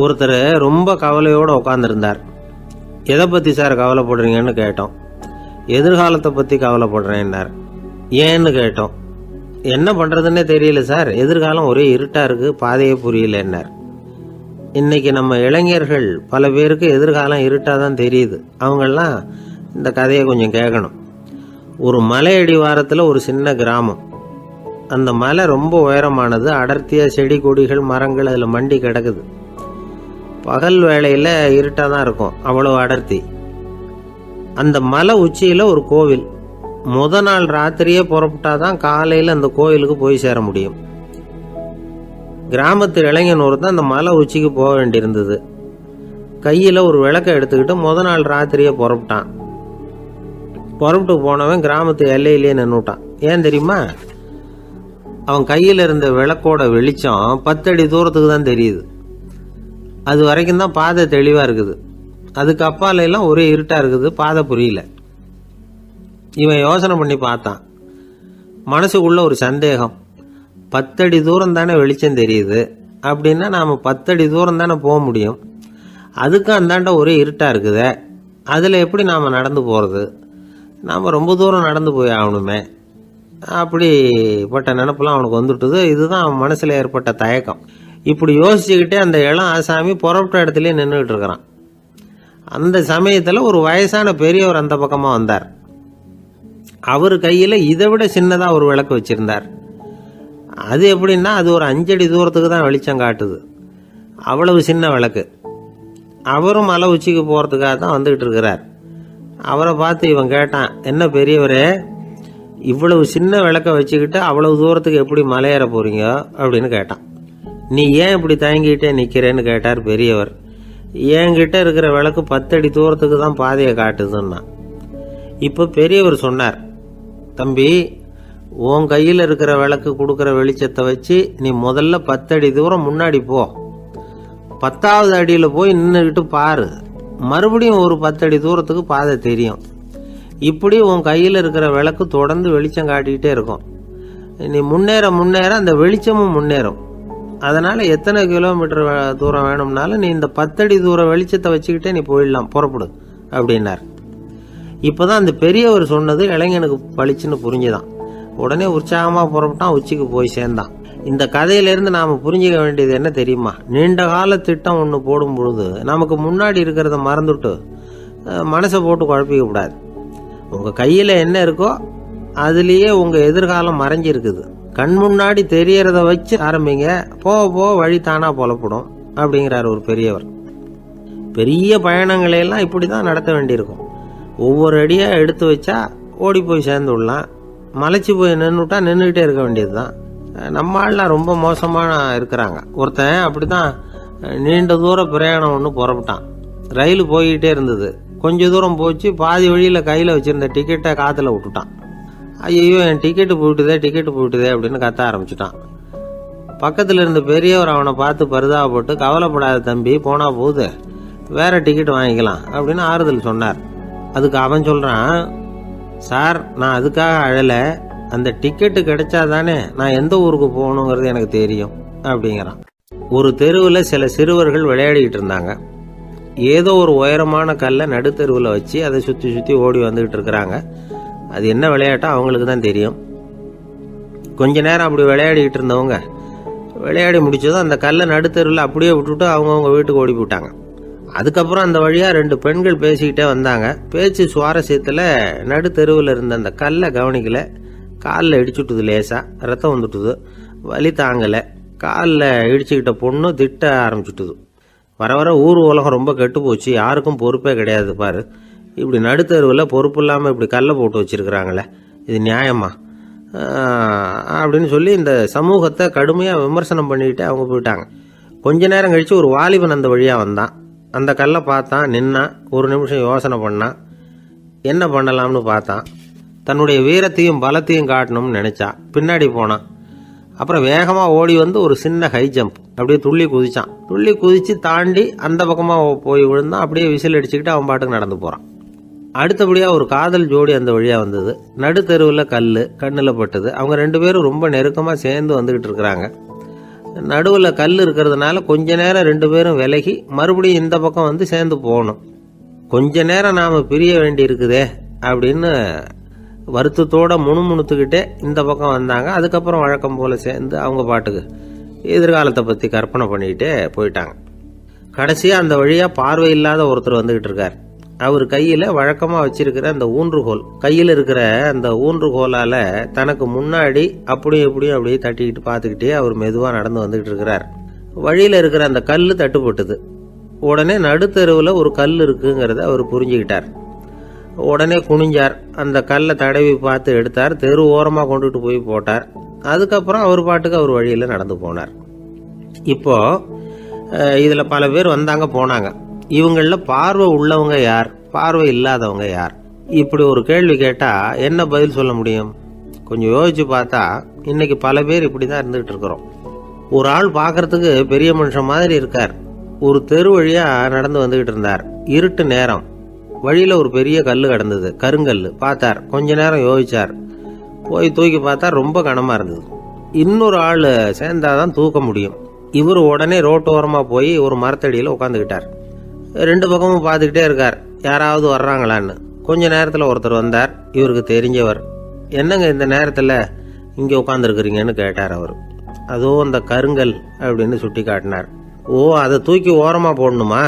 ஒருத்தர் ரொம்ப கவலையோடு உட்காந்துருந்தார். எதை பற்றி சார் கவலைப்படுறீங்கன்னு கேட்டோம். எதிர்காலத்தை பற்றி கவலைப்படுறேன்னார். ஏன்னு கேட்டோம். என்ன பண்ணுறதுன்னே தெரியல சார், எதிர்காலம் ஒரே இருட்டாக இருக்குது, பாதையே புரியலன்னார். இன்றைக்கி நம்ம இளைஞர்கள் பல பேருக்கு எதிர்காலம் இருட்டாக தான் தெரியுது. அவங்கெல்லாம் இந்த கதையை கொஞ்சம் கேட்கணும். ஒரு மலை அடிவாரத்தில் ஒரு சின்ன கிராமம். அந்த மலை ரொம்ப உயரமானது. அடர்த்தியாக செடி கொடிகள் மரங்கள் அதில் மண்டி கிடக்குது. பகல் வேளையில் இருட்டாக தான் இருக்கும், அவ்வளோ அடர்த்தி. அந்த மலை உச்சியில் ஒரு கோவில். நாள் ராத்திரியே புறப்பட்டாதான் காலையில் அந்த கோவிலுக்கு போய் சேர முடியும். கிராமத்து இளைஞன் ஒருத்தன் அந்த மலை உச்சிக்கு போக வேண்டியிருந்தது. கையில் ஒரு விளக்கை எடுத்துக்கிட்டு நாள் ராத்திரியே புறப்பட்டான். புறப்பட்டு போனவன் கிராமத்து எல்லையிலேயே நின்றுட்டான். ஏன் தெரியுமா? அவன் கையில் இருந்த விளக்கோட வெளிச்சம் 10 அடி தூரத்துக்கு தான் தெரியுது. அது வரைக்கும் தான் பாதை தெளிவாக இருக்குது. அதுக்கு அப்பால எல்லாம் ஒரே இருட்டாக இருக்குது, பாதை புரியல. இவன் யோசனை பண்ணி பார்த்தான். மனசுக்குள்ள ஒரு சந்தேகம். 10 அடி தூரம் தானே வெளிச்சம் தெரியுது, அப்படின்னா நாம் 10 அடி தூரம் தானே போக முடியும். அதுக்கும் அந்தாண்ட ஒரே இருட்டாக இருக்குதே, அதில் எப்படி நாம் நடந்து போகிறது? நாம் ரொம்ப தூரம் நடந்து போய் ஆகணுமே. அப்படிப்பட்ட நினப்பெல்லாம் அவனுக்கு வந்துட்டுது. இதுதான் அவன் மனசில் ஏற்பட்ட தயக்கம். இப்படி யோசிச்சுக்கிட்டே அந்த இளம் ஆசாமி புறப்பட்ட இடத்துலேயே நின்றுக்கிட்டு இருக்கிறான். அந்த சமயத்தில் ஒரு வயசான பெரியவர் அந்த பக்கமாக வந்தார். அவர் கையில் இதை விட சின்னதாக ஒரு விளக்கு வச்சுருந்தார். அது எப்படின்னா அது ஒரு 5 அடி தூரத்துக்கு தான் வெளிச்சம் காட்டுது. அவ்வளவு சின்ன விளக்கு. அவரும் மலை உச்சிக்கு போகிறதுக்காக தான் வந்துக்கிட்டு இருக்கிறார். அவரை பார்த்து இவன் கேட்டான், என்ன பெரியவரே, இவ்வளவு சின்ன விளக்க வச்சுக்கிட்டு அவ்வளவு தூரத்துக்கு எப்படி மலையேற போறீங்க அப்படின்னு கேட்டான். நீ ஏன் இப்படி தயங்கிட்டே நிற்கிறேன்னு கேட்டார் பெரியவர். என்கிட்ட இருக்கிற விளக்கு 10 அடி தூரத்துக்கு தான் பாதையை காட்டுதுன்னா. இப்போ பெரியவர் சொன்னார், தம்பி, உன் கையில் இருக்கிற விளக்கு கொடுக்குற வெளிச்சத்தை வச்சு நீ முதல்ல 10 அடி தூரம் முன்னாடி போ. 10வது அடியில் போய் நின்றுக்கிட்டு பாரு, மறுபடியும் ஒரு 10 அடி தூரத்துக்கு பாதை தெரியும். இப்படி உன் கையில் இருக்கிற விளக்கு தொடர்ந்து வெளிச்சம் காட்டிக்கிட்டே இருக்கும். நீ முன்னேற முன்னேற அந்த வெளிச்சமும் முன்னேறும். அதனால் எத்தனை கிலோமீட்டர் தூரம் வேணும்னாலும் நீ இந்த 10 அடி தூரம் வெளிச்சத்தை வச்சுக்கிட்டே நீ போயிடலாம், புறப்படு அப்படின்னார். இப்போ தான் அந்த பெரியவர் சொன்னது இளைஞனுக்கு பளிச்சுன்னு புரிஞ்சுதான். உடனே உற்சாகமாக புறப்பட்டான், உச்சிக்கு போய் சேர்ந்தான். இந்த கதையிலேருந்து நாம் புரிஞ்சிக்க வேண்டியது என்ன தெரியுமா? நீண்ட கால திட்டம் ஒன்று போடும் பொழுது நமக்கு முன்னாடி இருக்கிறத மறந்துட்டு மனசை போட்டு குழப்பிக்க கூடாது. உங்கள் கையில் என்ன இருக்கோ அதுலேயே உங்கள் எதிர்காலம் மறைஞ்சிருக்குது. கண் முன்னாடி தெரியறத வச்சு ஆரம்பிங்க, போக போக வழி தானாக புலப்படும் அப்படிங்கிறார் ஒரு பெரியவர். பெரிய பயணங்களையெல்லாம் இப்படி தான் நடத்த வேண்டியிருக்கும். ஒவ்வொரு அடியாக எடுத்து வச்சா ஓடி போய் சேர்ந்து விடலாம். மலைச்சி போய் நின்றுட்டா நின்றுக்கிட்டே இருக்க வேண்டியது தான். நம்ம ஆள்லாம் ரொம்ப மோசமான இருக்கிறாங்க. ஒருத்தன் அப்படி தான் நீண்ட தூர பிரயாணம் ஒன்று புறப்பட்டான். ரயில் போய்கிட்டே இருந்தது. கொஞ்சம் தூரம் போச்சு, பாதி வழியில் கையில் வச்சுருந்த டிக்கெட்டை காற்றுல விட்டுட்டான். ஐயோ, என் டிக்கெட்டு போயிட்டுதே அப்படின்னு கத்த ஆரம்பிச்சுட்டான். பக்கத்தில் இருந்த பெரியவர் அவனை பார்த்து பரிதாபப்பட்டு, கவலைப்படாத தம்பி, போனால் போகுது, வேற டிக்கெட் வாங்கிக்கலாம் அப்படின்னு ஆறுதல் சொன்னார். அதுக்கு அவன் சொல்கிறான், சார், நான் அதுக்காக அழலை, அந்த டிக்கெட்டு கிடைச்சா தானே நான் எந்த ஊருக்கு போகணுங்கிறது எனக்கு தெரியும் அப்படிங்கிறான். ஒரு தெருவில் சில சிறுவர்கள் விளையாடிக்கிட்டு இருந்தாங்க. ஏதோ ஒரு உயரமான கல்லை நடுத்தெருவில் வச்சு அதை சுற்றி சுற்றி ஓடி வந்துக்கிட்டு இருக்கிறாங்க. அது என்ன விளையாட்டோ அவங்களுக்கு தான் தெரியும். கொஞ்ச நேரம் அப்படி விளையாடிக்கிட்டு இருந்தவங்க விளையாடி முடிச்சதும் அந்த கல்லை நடுத்தெருவில் அப்படியே விட்டுட்டு அவங்கவுங்க வீட்டுக்கு ஓடி போட்டாங்க. அதுக்கப்புறம் அந்த வழியாக 2 பெண்கள் பேசிக்கிட்டே வந்தாங்க. பேச்சு சுவாரஸ்யத்தில் நடுத்தெருவில் இருந்த அந்த கல்லை கவனிக்கல. காலில் இடிச்சுட்டுது, லேசாக ரத்தம் வந்துட்டுது, வலி தாங்கலை. காலில் இடிச்சுக்கிட்ட பொண்ணு திட்ட ஆரம்பிச்சுட்டுது. வர வர ஊர் உலகம் ரொம்ப கெட்டு போச்சு, யாருக்கும் பொறுப்பே கிடையாது பாரு, இப்படி நடுத்தருவில் பொறுப்பு இல்லாமல் இப்படி கல்லை போட்டு வச்சுருக்கிறாங்களே, இது நியாயமா அப்படின்னு சொல்லி இந்த சமூகத்தை கடுமையாக விமர்சனம் பண்ணிக்கிட்டு அவங்க போயிட்டாங்க. கொஞ்ச நேரம் கழித்து ஒரு வாலிபன் அந்த வழியாக வந்தான். அந்த கல்லை பார்த்தான், நின்னான், ஒரு நிமிஷம் யோசனை பண்ணான், என்ன பண்ணலாம்னு பார்த்தான். தன்னுடைய வீரத்தையும் பலத்தையும் காட்டணும்னு நினச்சா. பின்னாடி போனான். அப்புறம் வேகமாக ஓடி வந்து ஒரு சின்ன ஹை ஜம்ப் அப்படியே துள்ளி குதிச்சான். துள்ளி குதித்து தாண்டி அந்த பக்கமாக போய் விழுந்தான். அப்படியே விசில் அடிச்சுக்கிட்டு அவன் பாட்டுக்கு நடந்து போகிறான். அடுத்தபடியாக ஒரு காதல் ஜோடி அந்த வழியாக வந்தது. நடுத்தெருவில் கல் கண்ணில் பட்டது. அவங்க 2 பேரும் ரொம்ப நெருக்கமாக சேர்ந்து வந்துக்கிட்டு இருக்கிறாங்க. நடுவில் கல் இருக்கிறதுனால கொஞ்ச நேரம் 2 பேரும் விலகி மறுபடியும் இந்த பக்கம் வந்து சேர்ந்து போகணும். கொஞ்ச நேரம் நாம் பிரிய வேண்டி இருக்குதே அப்படின்னு வருத்தத்தோட முணுமுணுத்துக்கிட்டே இந்த பக்கம் வந்தாங்க. அதுக்கப்புறம் வழக்கம் போல் சேர்ந்து அவங்க பாட்டுக்கு எதிர்காலத்தை பற்றி கற்பனை பண்ணிக்கிட்டே போயிட்டாங்க. கடைசியாக அந்த வழியாக பார்வை இல்லாத ஒருத்தர் வந்துக்கிட்டு இருக்கார். அவர் கையில் வழக்கமாக வச்சிருக்கிற அந்த ஊன்றுகோல், கையில் இருக்கிற அந்த ஊன்றுகோலால் தனக்கு முன்னாடி அப்படியும் இப்படியும் அப்படியே தட்டிக்கிட்டு பார்த்துக்கிட்டே அவர் மெதுவாக நடந்து வந்துக்கிட்டு இருக்கிறார். வழியில் இருக்கிற அந்த கல் தட்டுப்பட்டுது. உடனே நடுத்தெருவில் ஒரு கல் இருக்குங்கிறத அவர் புரிஞ்சுக்கிட்டார். உடனே குனிஞ்சார், அந்த கல்லை தடவி பார்த்து எடுத்தார், தெரு ஓரமாக கொண்டுட்டு போய் போட்டார். அதுக்கப்புறம் அவர் பாட்டுக்கு அவர் வழியில் நடந்து போனார். இப்போ இதில் பல பேர் வந்தாங்க போனாங்க. இவங்களில் பார்வை உள்ளவங்க யார், பார்வை இல்லாதவங்க யார்? இப்படி ஒரு கேள்வி கேட்டால் என்ன பதில் சொல்ல முடியும்? கொஞ்சம் யோசிச்சு பார்த்தா இன்னைக்கு பல பேர் இப்படி தான் இருந்துகிட்டு இருக்கிறோம். ஒரு ஆள் பார்க்கறதுக்கு பெரிய மனுஷன் மாதிரி இருக்கார். ஒரு தெரு வழியாக நடந்து வந்துகிட்டு இருந்தார். இருட்டு நேரம். வழியில் ஒரு பெரிய கல் கிடந்தது, கருங்கல். பார்த்தார், கொஞ்ச நேரம் யோசிச்சார். போய் தூக்கி பார்த்தா ரொம்ப கனமாக இருந்தது. இன்னொரு ஆள் சேர்ந்தாதான் தூக்க முடியும். இவர் உடனே ரோட்டோரமாக போய் ஒரு மரத்தடியில் உட்காந்துக்கிட்டார். 2 பக்கமும் பார்த்துக்கிட்டே இருக்கார், யாராவது வர்றாங்களான்னு. கொஞ்ச நேரத்தில் ஒருத்தர் வந்தார், இவருக்கு தெரிஞ்சவர். என்னங்க இந்த நேரத்தில் இங்கே உட்காந்துருக்குறீங்கன்னு கேட்டார் அவர். அதோ அந்த கருங்கல் அப்படின்னு சுட்டி காட்டினார். ஓ, அதை தூக்கி ஓரமாக போடணுமா?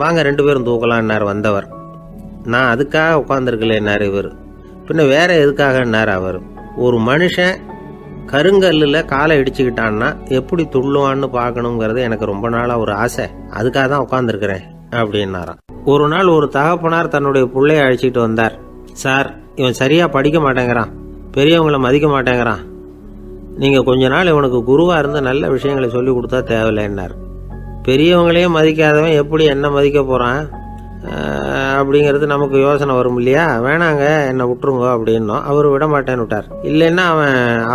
வாங்க 2 பேரும் தூக்கலான்னார் வந்தவர். நான் அதுக்காக உட்காந்துருக்கலேன்னார் இவர். பின்ன வேற எதுக்காகன்னார் அவர். ஒரு மனுஷன் கருங்கல்லில் காலை இடிச்சுக்கிட்டான்னா எப்படி துள்ளுவான்னு பார்க்கணுங்கிறது எனக்கு ரொம்ப நாளாக ஒரு ஆசை. அதுக்காக தான் உட்காந்துருக்கிறேன் அப்படின்னாராம். ஒரு நாள் ஒரு தகப்பனார் தன்னுடைய பிள்ளைய அழைச்சிட்டு வந்தார். சார், இவன் சரியாக படிக்க மாட்டேங்கிறான், பெரியவங்களை மதிக்க மாட்டேங்கிறான். நீங்கள் கொஞ்ச நாள் இவனுக்கு குருவாக இருந்து நல்ல விஷயங்களை சொல்லி கொடுத்தா தேவையில்லைன்னார். பெரியவங்களையே மதிக்காதவன் எப்படி என்ன மதிக்க போகிறான் அப்படிங்கிறது நமக்கு யோசனை வரும் இல்லையா? வேணாங்க, என்னை விட்டுருங்க அப்படின்னோம். அவர் விட மாட்டேன்னு விட்டார். இல்லைன்னா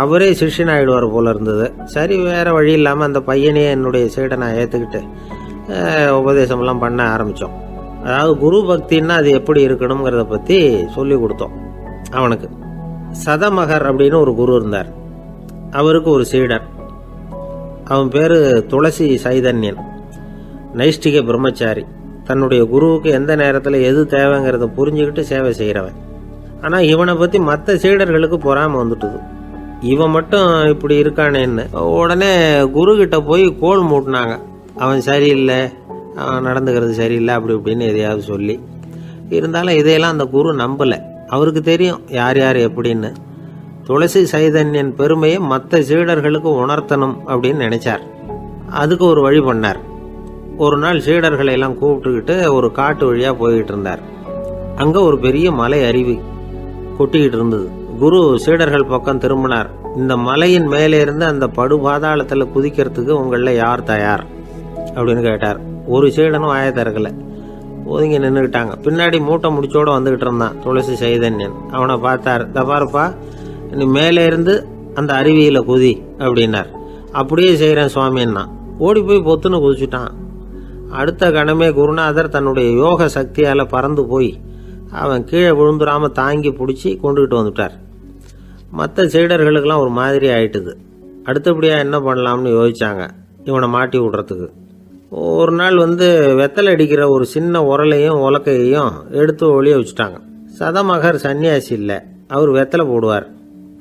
அவரே சிஷ்யன் ஆகிடுவார் போல இருந்தது. சரி, வேற வழி இல்லாமல் அந்த பையனையே என்னுடைய சீடை நான் ஏற்றுக்கிட்டு உபதேசமெல்லாம் பண்ண ஆரம்பித்தோம். அதாவது குரு பக்தின்னா அது எப்படி இருக்கணுங்கிறத பற்றி சொல்லி கொடுத்தோம் அவனுக்கு. சதமகர் அப்படின்னு ஒரு குரு இருந்தார். அவருக்கு ஒரு சீடர். அவன் பேர் துளசி சைதன்யன், நைஷ்டிக பிரம்மச்சாரி. தன்னுடைய குருவுக்கு எந்த நேரத்தில் எது தேவைங்கிறத புரிஞ்சுக்கிட்டு சேவை செய்கிறவன். ஆனால் இவனை பற்றி மற்ற சீடர்களுக்கு பொறாமை வந்துட்டுது. இவன் மட்டும் இப்படி இருக்கானேன்னு உடனே குரு கிட்ட போய் கோல் மூட்டினாங்க. அவன் சரியில்லை, அவன் நடந்துக்கிறது சரியில்லை, அப்படி இப்படின்னு எதையாவது சொல்லி. இருந்தாலும் இதையெல்லாம் அந்த குரு நம்பலை. அவருக்கு தெரியும் யார் யார் எப்படின்னு. துளசி சைதன்யன் பெருமையை மற்ற சீடர்களுக்கு உணர்த்தணும் அப்படின்னு நினைச்சார். அதுக்கு ஒரு வழி பண்ணார். ஒரு நாள் சீடர்களை எல்லாம் கூப்பிட்டுக்கிட்டு ஒரு காட்டு வழியாக போய்கிட்டு இருந்தார். அங்கே ஒரு பெரிய மலை அருவி கொட்டிக்கிட்டு இருந்தது. குரு சீடர்கள் பக்கம் திரும்பினார். இந்த மலையின் மேலே இருந்து அந்த படுபாதாளத்தில் குதிக்கிறதுக்கு உங்களில் யார் தயார் அப்படின்னு கேட்டார். ஒரு சீடனும் ஆய திறக்கலை, ஒதுங்கி நின்றுக்கிட்டாங்க. பின்னாடி மூட்டை முடிச்சோடு வந்துக்கிட்டு இருந்தான் துளசி சைதன்யன். அவனை பார்த்தார். இந்த பாருப்பா, நீ மேலே இருந்து அந்த அருவியில் குதி அப்படின்னார். அப்படியே செய்கிறேன் சுவாமின்னா ஓடி போய் பொத்துன்னு குதிச்சுட்டான். அடுத்த கணமே குருநாதர் தன்னுடைய யோக சக்தியால் பறந்து போய் அவன் கீழே விழுந்துடாமல் தாங்கி பிடிச்சி கொண்டுகிட்டு வந்துட்டார். மற்ற சீடர்களுக்கெல்லாம் ஒரு மாதிரி ஆயிட்டுது. அடுத்தபடியாக என்ன பண்ணலாம்னு யோசிச்சாங்க இவனை மாட்டி விடுறதுக்கு. ஒரு நாள் வெத்தலை அடிக்கிற ஒரு சின்ன உரலையும் உலக்கையையும் எடுத்து ஒளிய வச்சுட்டாங்க. சதமகர் சன்னியாசி இல்லை, அவர் வெத்தலை போடுவார்.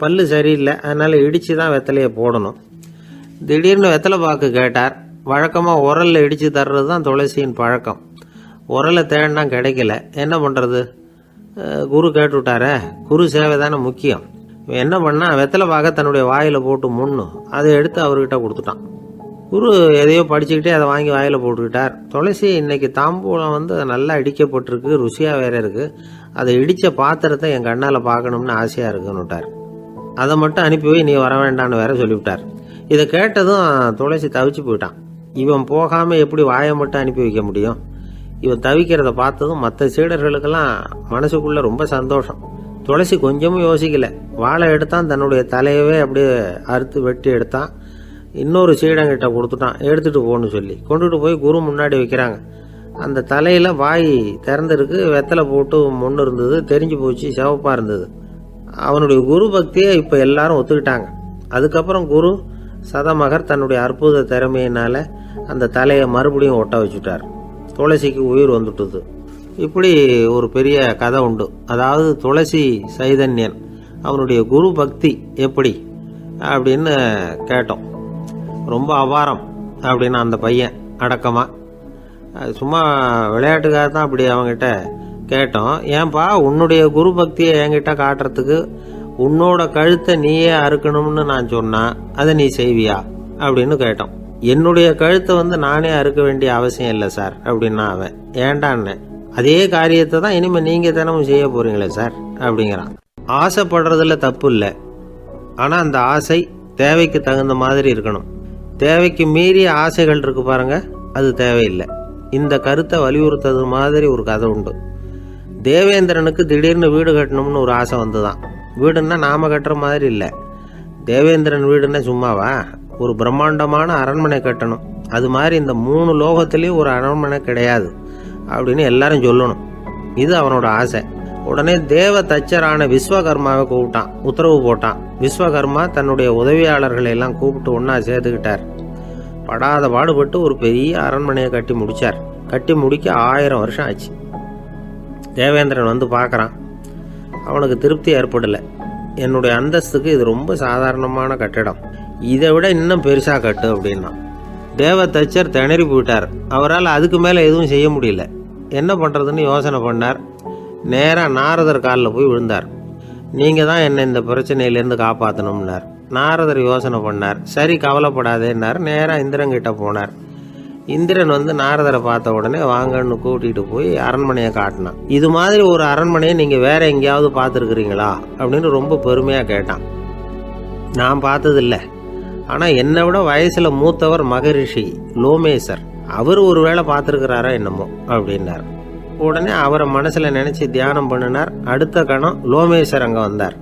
பல்லு சரியில்லை, அதனால் இடித்து தான் வெத்தலையை போடணும். திடீர்னு வெத்தலை பாக்கு கேட்டார். வழக்கமாக உரலில் இடித்து தர்றது தான் துளசியின் பழக்கம். உரலை தேடினா கிடைக்கல, என்ன பண்ணுறது? குரு கேட்டுவிட்டாரே, குரு சேவை தானே முக்கியம். என்ன பண்ணால் வெத்தலை பாக்க தன்னுடைய வாயில் போட்டு முன்னும் அதை எடுத்து அவர்கிட்ட கொடுத்துட்டான். குரு எதையோ படிச்சுக்கிட்டே அதை வாங்கி வாயில் போட்டுக்கிட்டார். துளசி இன்னைக்கு தாம்பூலம் நல்லா இடிக்கப்பட்டிருக்கு, ருசியாக வேற இருக்குது, அதை இடித்த பாத்திரத்தை என் கண்ணால் பார்க்கணும்னு ஆசையாக இருக்குன்னு விட்டார். அதை மட்டும் அனுப்பி போய் நீ வர வேண்டான்னு வேற சொல்லிவிட்டார். இதை கேட்டதும் துளசி தவிச்சு போயிட்டான். இவன் போகாமல் எப்படி வாயை மட்டும் அனுப்பி வைக்க முடியும்? இவன் தவிக்கிறத பார்த்ததும் மற்ற சீடர்களுக்கெல்லாம் மனசுக்குள்ளே ரொம்ப சந்தோஷம். துளசி கொஞ்சமும் யோசிக்கல, வாழை எடுத்தான், தன்னுடைய தலையவே அப்படியே அறுத்து வெட்டி எடுத்தான். இன்னொரு சீடங்கிட்ட கொடுத்துட்டான், எடுத்துகிட்டு போன்னு சொல்லி கொண்டுட்டு போய் குரு முன்னாடி வைக்கிறாங்க. அந்த தலையில் வாய் திறந்துருக்கு, வெத்தலை போட்டு முன்னு இருந்தது, தெரிஞ்சு போச்சு, சிவப்பாக இருந்தது. அவனுடைய குரு பக்தியை இப்போ எல்லாரும் ஒத்துக்கிட்டாங்க. அதுக்கப்புறம் குரு சதமகர் தன்னுடைய அற்புத திறமையினால அந்த தலையை மறுபடியும் ஒட்ட வச்சுட்டார். துளசிக்கு உயிர் வந்துட்டுது. இப்படி ஒரு பெரிய கதை உண்டு. அதாவது துளசி சைதன்யன் அவனுடைய குரு பக்தி எப்படி அப்படின்னு கேட்டோம். ரொம்ப அபாரம் அப்படின்னு அந்த பையன் அடக்கமா சும்மா விளையாட்டுக்காக தான் அப்படி அவங்ககிட்ட கேட்டோம். ஏன்பா உன்னுடைய குரு பக்தியை என்கிட்ட காட்டுறதுக்கு உன்னோட கழுத்தை நீயே அறுக்கணும்னு நான் சொன்னா அதை நீ செய்வியா அப்படின்னு கேட்டோம். என்னுடைய கழுத்தை நானே அறுக்க வேண்டிய அவசியம் இல்லை சார் அப்படின்னா அவன். ஏண்டான்னு அதே காரியத்தை தான் இனிமே நீங்க தினமும் செய்ய போறீங்களே சார் அப்படிங்கிறான். ஆசைப்படுறதுல தப்பு இல்லை, ஆனா அந்த ஆசை தேவைக்கு தகுந்த மாதிரி இருக்கணும். தேவைக்கு மீறிய ஆசைகள் இருக்கு பாருங்க, அது தேவையில்லை. இந்த கருத்தை வலியுறுத்தது மாதிரி ஒரு கதை உண்டு. தேவேந்திரனுக்கு திடீர்னு வீடு கட்டணும்னு ஒரு ஆசை வந்துதான். வீடுன்னா நாம கட்டுற மாதிரி இல்லை. தேவேந்திரன் வீடுன்னா சும்மாவா, ஒரு பிரம்மாண்டமான அரண்மனை கட்டணும். அது மாதிரி இந்த 3 லோகத்திலையும் ஒரு அரண்மனை கிடையாது அப்படின்னு எல்லாரும் சொல்லணும். இது அவனோட ஆசை. உடனே தேவ தச்சரான விஸ்வகர்மாவை கூப்பிட்டான், உத்தரவு போட்டான். விஸ்வகர்மா தன்னுடைய உதவியாளர்களை எல்லாம் கூப்பிட்டு ஒன்னா சேர்த்துக்கிட்டார். படாத பாடுபட்டு ஒரு பெரிய அரண்மனையை கட்டி முடிச்சார். கட்டி முடிக்க 1000 வருஷம் ஆச்சு. தேவேந்திரன் பார்க்கறான். அவனுக்கு திருப்தி ஏற்படலை. என்னுடைய அந்தஸ்துக்கு இது ரொம்ப சாதாரணமான கட்டிடம், இதை விட இன்னும் பெருசா கட்டு அப்படின்னா. தேவ தச்சர் திணறி போயிட்டார். அவரால் அதுக்கு மேலே எதுவும் செய்ய முடியல. என்ன பண்ணுறதுன்னு யோசனை பண்ணார். நேராக நாரதர் காலில் போய் விழுந்தார். நீங்கள் தான் என்னை இந்த பிரச்சனையிலேருந்து காப்பாற்றணும்னார். நாரதர் யோசனை பண்ணார். சரி கவலைப்படாதேன்னார். நேராக இந்திரன் கிட்ட போனார். இந்திரன் நாரதரை பார்த்த உடனே வாங்கன்னு கூட்டிகிட்டு போய் அரண்மனையை காட்டினான். இது மாதிரி ஒரு அரண்மனையை நீங்கள் வேற எங்கேயாவது பார்த்துருக்குறீங்களா அப்படின்னு ரொம்ப பெருமையாக கேட்டான். நான் பார்த்ததில்லை, ஆனால் என்னை விட வயசில் மூத்தவர் மகரிஷி லோமேசர், அவர் ஒரு வேளை பார்த்துருக்கிறாரா என்னமோ அப்படின்னார். உடனே அவரை மனசில் நினச்சி தியானம் பண்ணினார். அடுத்த கணம் லோமேசர் அங்கே வந்தார்.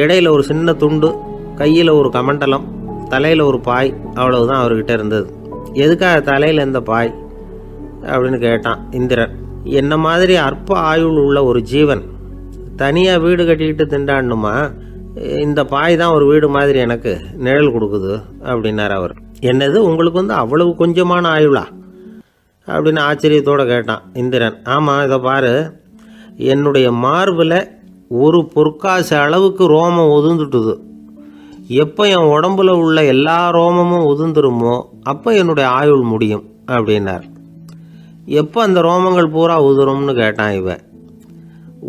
இடையில ஒரு சின்ன துண்டு, கையில் ஒரு கமண்டலம், தலையில் ஒரு பாய், அவ்வளவுதான் அவர்கிட்ட இருந்தது. எதுக்காக தலையில் இந்த பாய் அப்படின்னு கேட்டான் இந்திரன். என்ன மாதிரி அற்ப ஆயுள் உள்ள ஒரு ஜீவன் தனியாக வீடு கட்டிக்கிட்டு திண்டாடணுமா? இந்த பாய் தான் ஒரு வீடு மாதிரி எனக்கு நிழல் கொடுக்குது அப்படின்னார் அவர். என்னது உங்களுக்கு அவ்வளவு கொஞ்சமான ஆயுளா அப்படின்னு ஆச்சரியத்தோடு கேட்டான் இந்திரன். ஆமாம், இதை பாரு, என்னுடைய மார்பில் ஒரு பொற்காசு அளவுக்கு ரோமம் உதிர்ந்துட்டுது. எப்போ என் உடம்புல உள்ள எல்லா ரோமமும் உதிர்ந்துருமோ அப்போ என்னுடைய ஆயுள் முடியும் அப்படின்னார். எப்போ அந்த ரோமங்கள் பூரா உதிரும்னு கேட்டான் இவன்.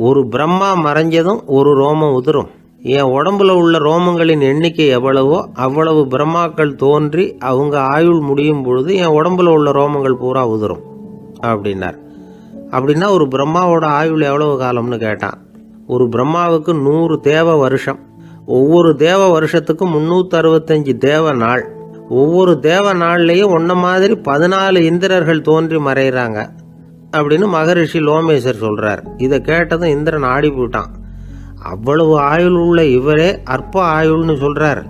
ஒரு பிரம்மா மறைஞ்சதும் ஒரு ரோமம் உதிரும். என் உடம்புல உள்ள ரோமங்களின் எண்ணிக்கை எவ்வளவோ அவ்வளவு பிரம்மாக்கள் தோன்றி அவங்க ஆயுள் முடியும் பொழுது என் உடம்புல உள்ள ரோமங்கள் பூரா உதிரும் அப்படின்னார். அப்படின்னா ஒரு பிரம்மாவோட ஆயுள் எவ்வளவு காலம்னு கேட்டான். ஒரு பிரம்மாவுக்கு 100 தேவ வருஷம். ஒவ்வொரு தேவ வருஷத்துக்கும் 365 தேவ நாள். ஒவ்வொரு தேவ நாள்லையும் ஒன்ன மாதிரி 14 இந்திரர்கள் தோன்றி மறைகிறாங்க அப்படின்னு மகரிஷி லோமேசர் சொல்றார். இதை கேட்டதும் இந்திரன் ஆடி போயிட்டான். அவ்வளவு ஆயுள் உள்ள இவரே அற்ப ஆயுள்னு சொல்றார்.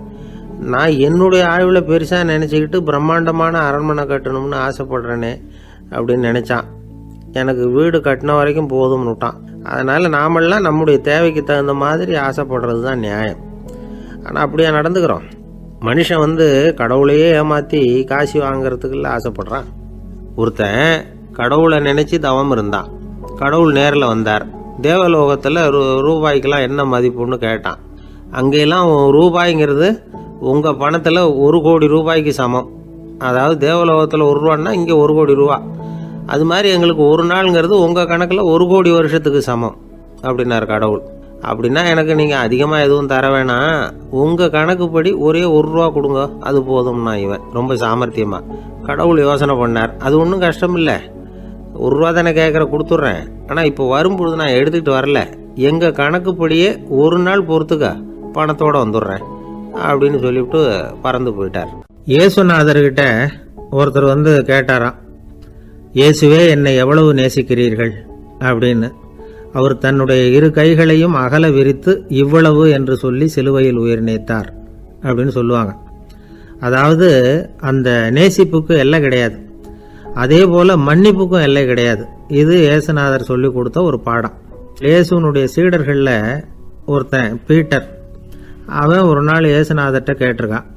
நான் என்னுடைய ஆயுளை பெருசா நினைச்சுக்கிட்டு பிரம்மாண்டமான அரண்மனை கட்டணும்னு ஆசைப்படுறேனே அப்படின்னு நினைச்சான். எனக்கு வீடு கட்டின வரைக்கும் போதும்னு விட்டான். அதனால நாமெல்லாம் நம்முடைய தேவைக்கு தகுந்த மாதிரி ஆசைப்படுறது தான் நியாயம். ஆனால் அப்படியே நடந்துக்கிறோம். மனுஷன் கடவுளையே ஏமாற்றி காசு வாங்கிறதுக்குள்ள ஆசைப்படுறான். ஒருத்தன் கடவுளை நினைச்சு தவம் இருந்தான். கடவுள் நேரில் வந்தார். தேவலோகத்தில் ரூபாய்க்கெல்லாம் என்ன மதிப்புன்னு கேட்டான். அங்கெல்லாம் ரூபாய்ங்கிறது உங்கள் பணத்தில் 1 கோடி ரூபாய்க்கு சமம். அதாவது தேவலோகத்தில் 1 ரூபான்னா இங்கே 1 கோடி ரூபா. அது மாதிரி எங்களுக்கு ஒரு நாளுங்கிறது உங்கள் கணக்கில் 1 கோடி வருஷத்துக்கு சமம் அப்படின்னார் கடவுள். அப்படின்னா எனக்கு நீங்கள் அதிகமாக எதுவும் தர வேணாம், உங்கள் கணக்குப்படி ஒரே 1 ரூபா கொடுங்க, அது போதும்னா இவன் ரொம்ப சாமர்த்தியமாக. கடவுள் யோசனை பண்ணார். அது ஒன்றும் கஷ்டம் இல்லை, 1 ரூபா தானே கேட்குற, கொடுத்துட்றேன். ஆனால் இப்போ வரும்பொழுது நான் எடுத்துக்கிட்டு வரல, எங்கள் கணக்குப்படியே 1 நாள் பொறுத்துக்க பணத்தோடு வந்துடுறேன் அப்படின்னு சொல்லிவிட்டு பறந்து போயிட்டார். இயேசுநாதர்கிட்ட ஒருத்தர் கேட்டாராம், இயேசுவே என்னை எவ்வளவு நேசிக்கிறீர்கள் அப்படின்னு. அவர் தன்னுடைய 2 கைகளையும் அகல விரித்து இவ்வளவு என்று சொல்லி சிலுவையில் உயிர் நீத்தார் அப்படின்னு சொல்லுவாங்க. அதாவது அந்த நேசிப்புக்கு எல்லை கிடையாது, அதே போல மன்னிப்புக்கும் எல்லை கிடையாது. இது இயேசுநாதர் சொல்லி கொடுத்த ஒரு பாடம். இயேசுனுடைய சீடர்களில் ஒருத்தன் பீட்டர், அவன் ஒரு நாள் இயேசுநாதர்கிட்ட கேட்டிருக்கான்,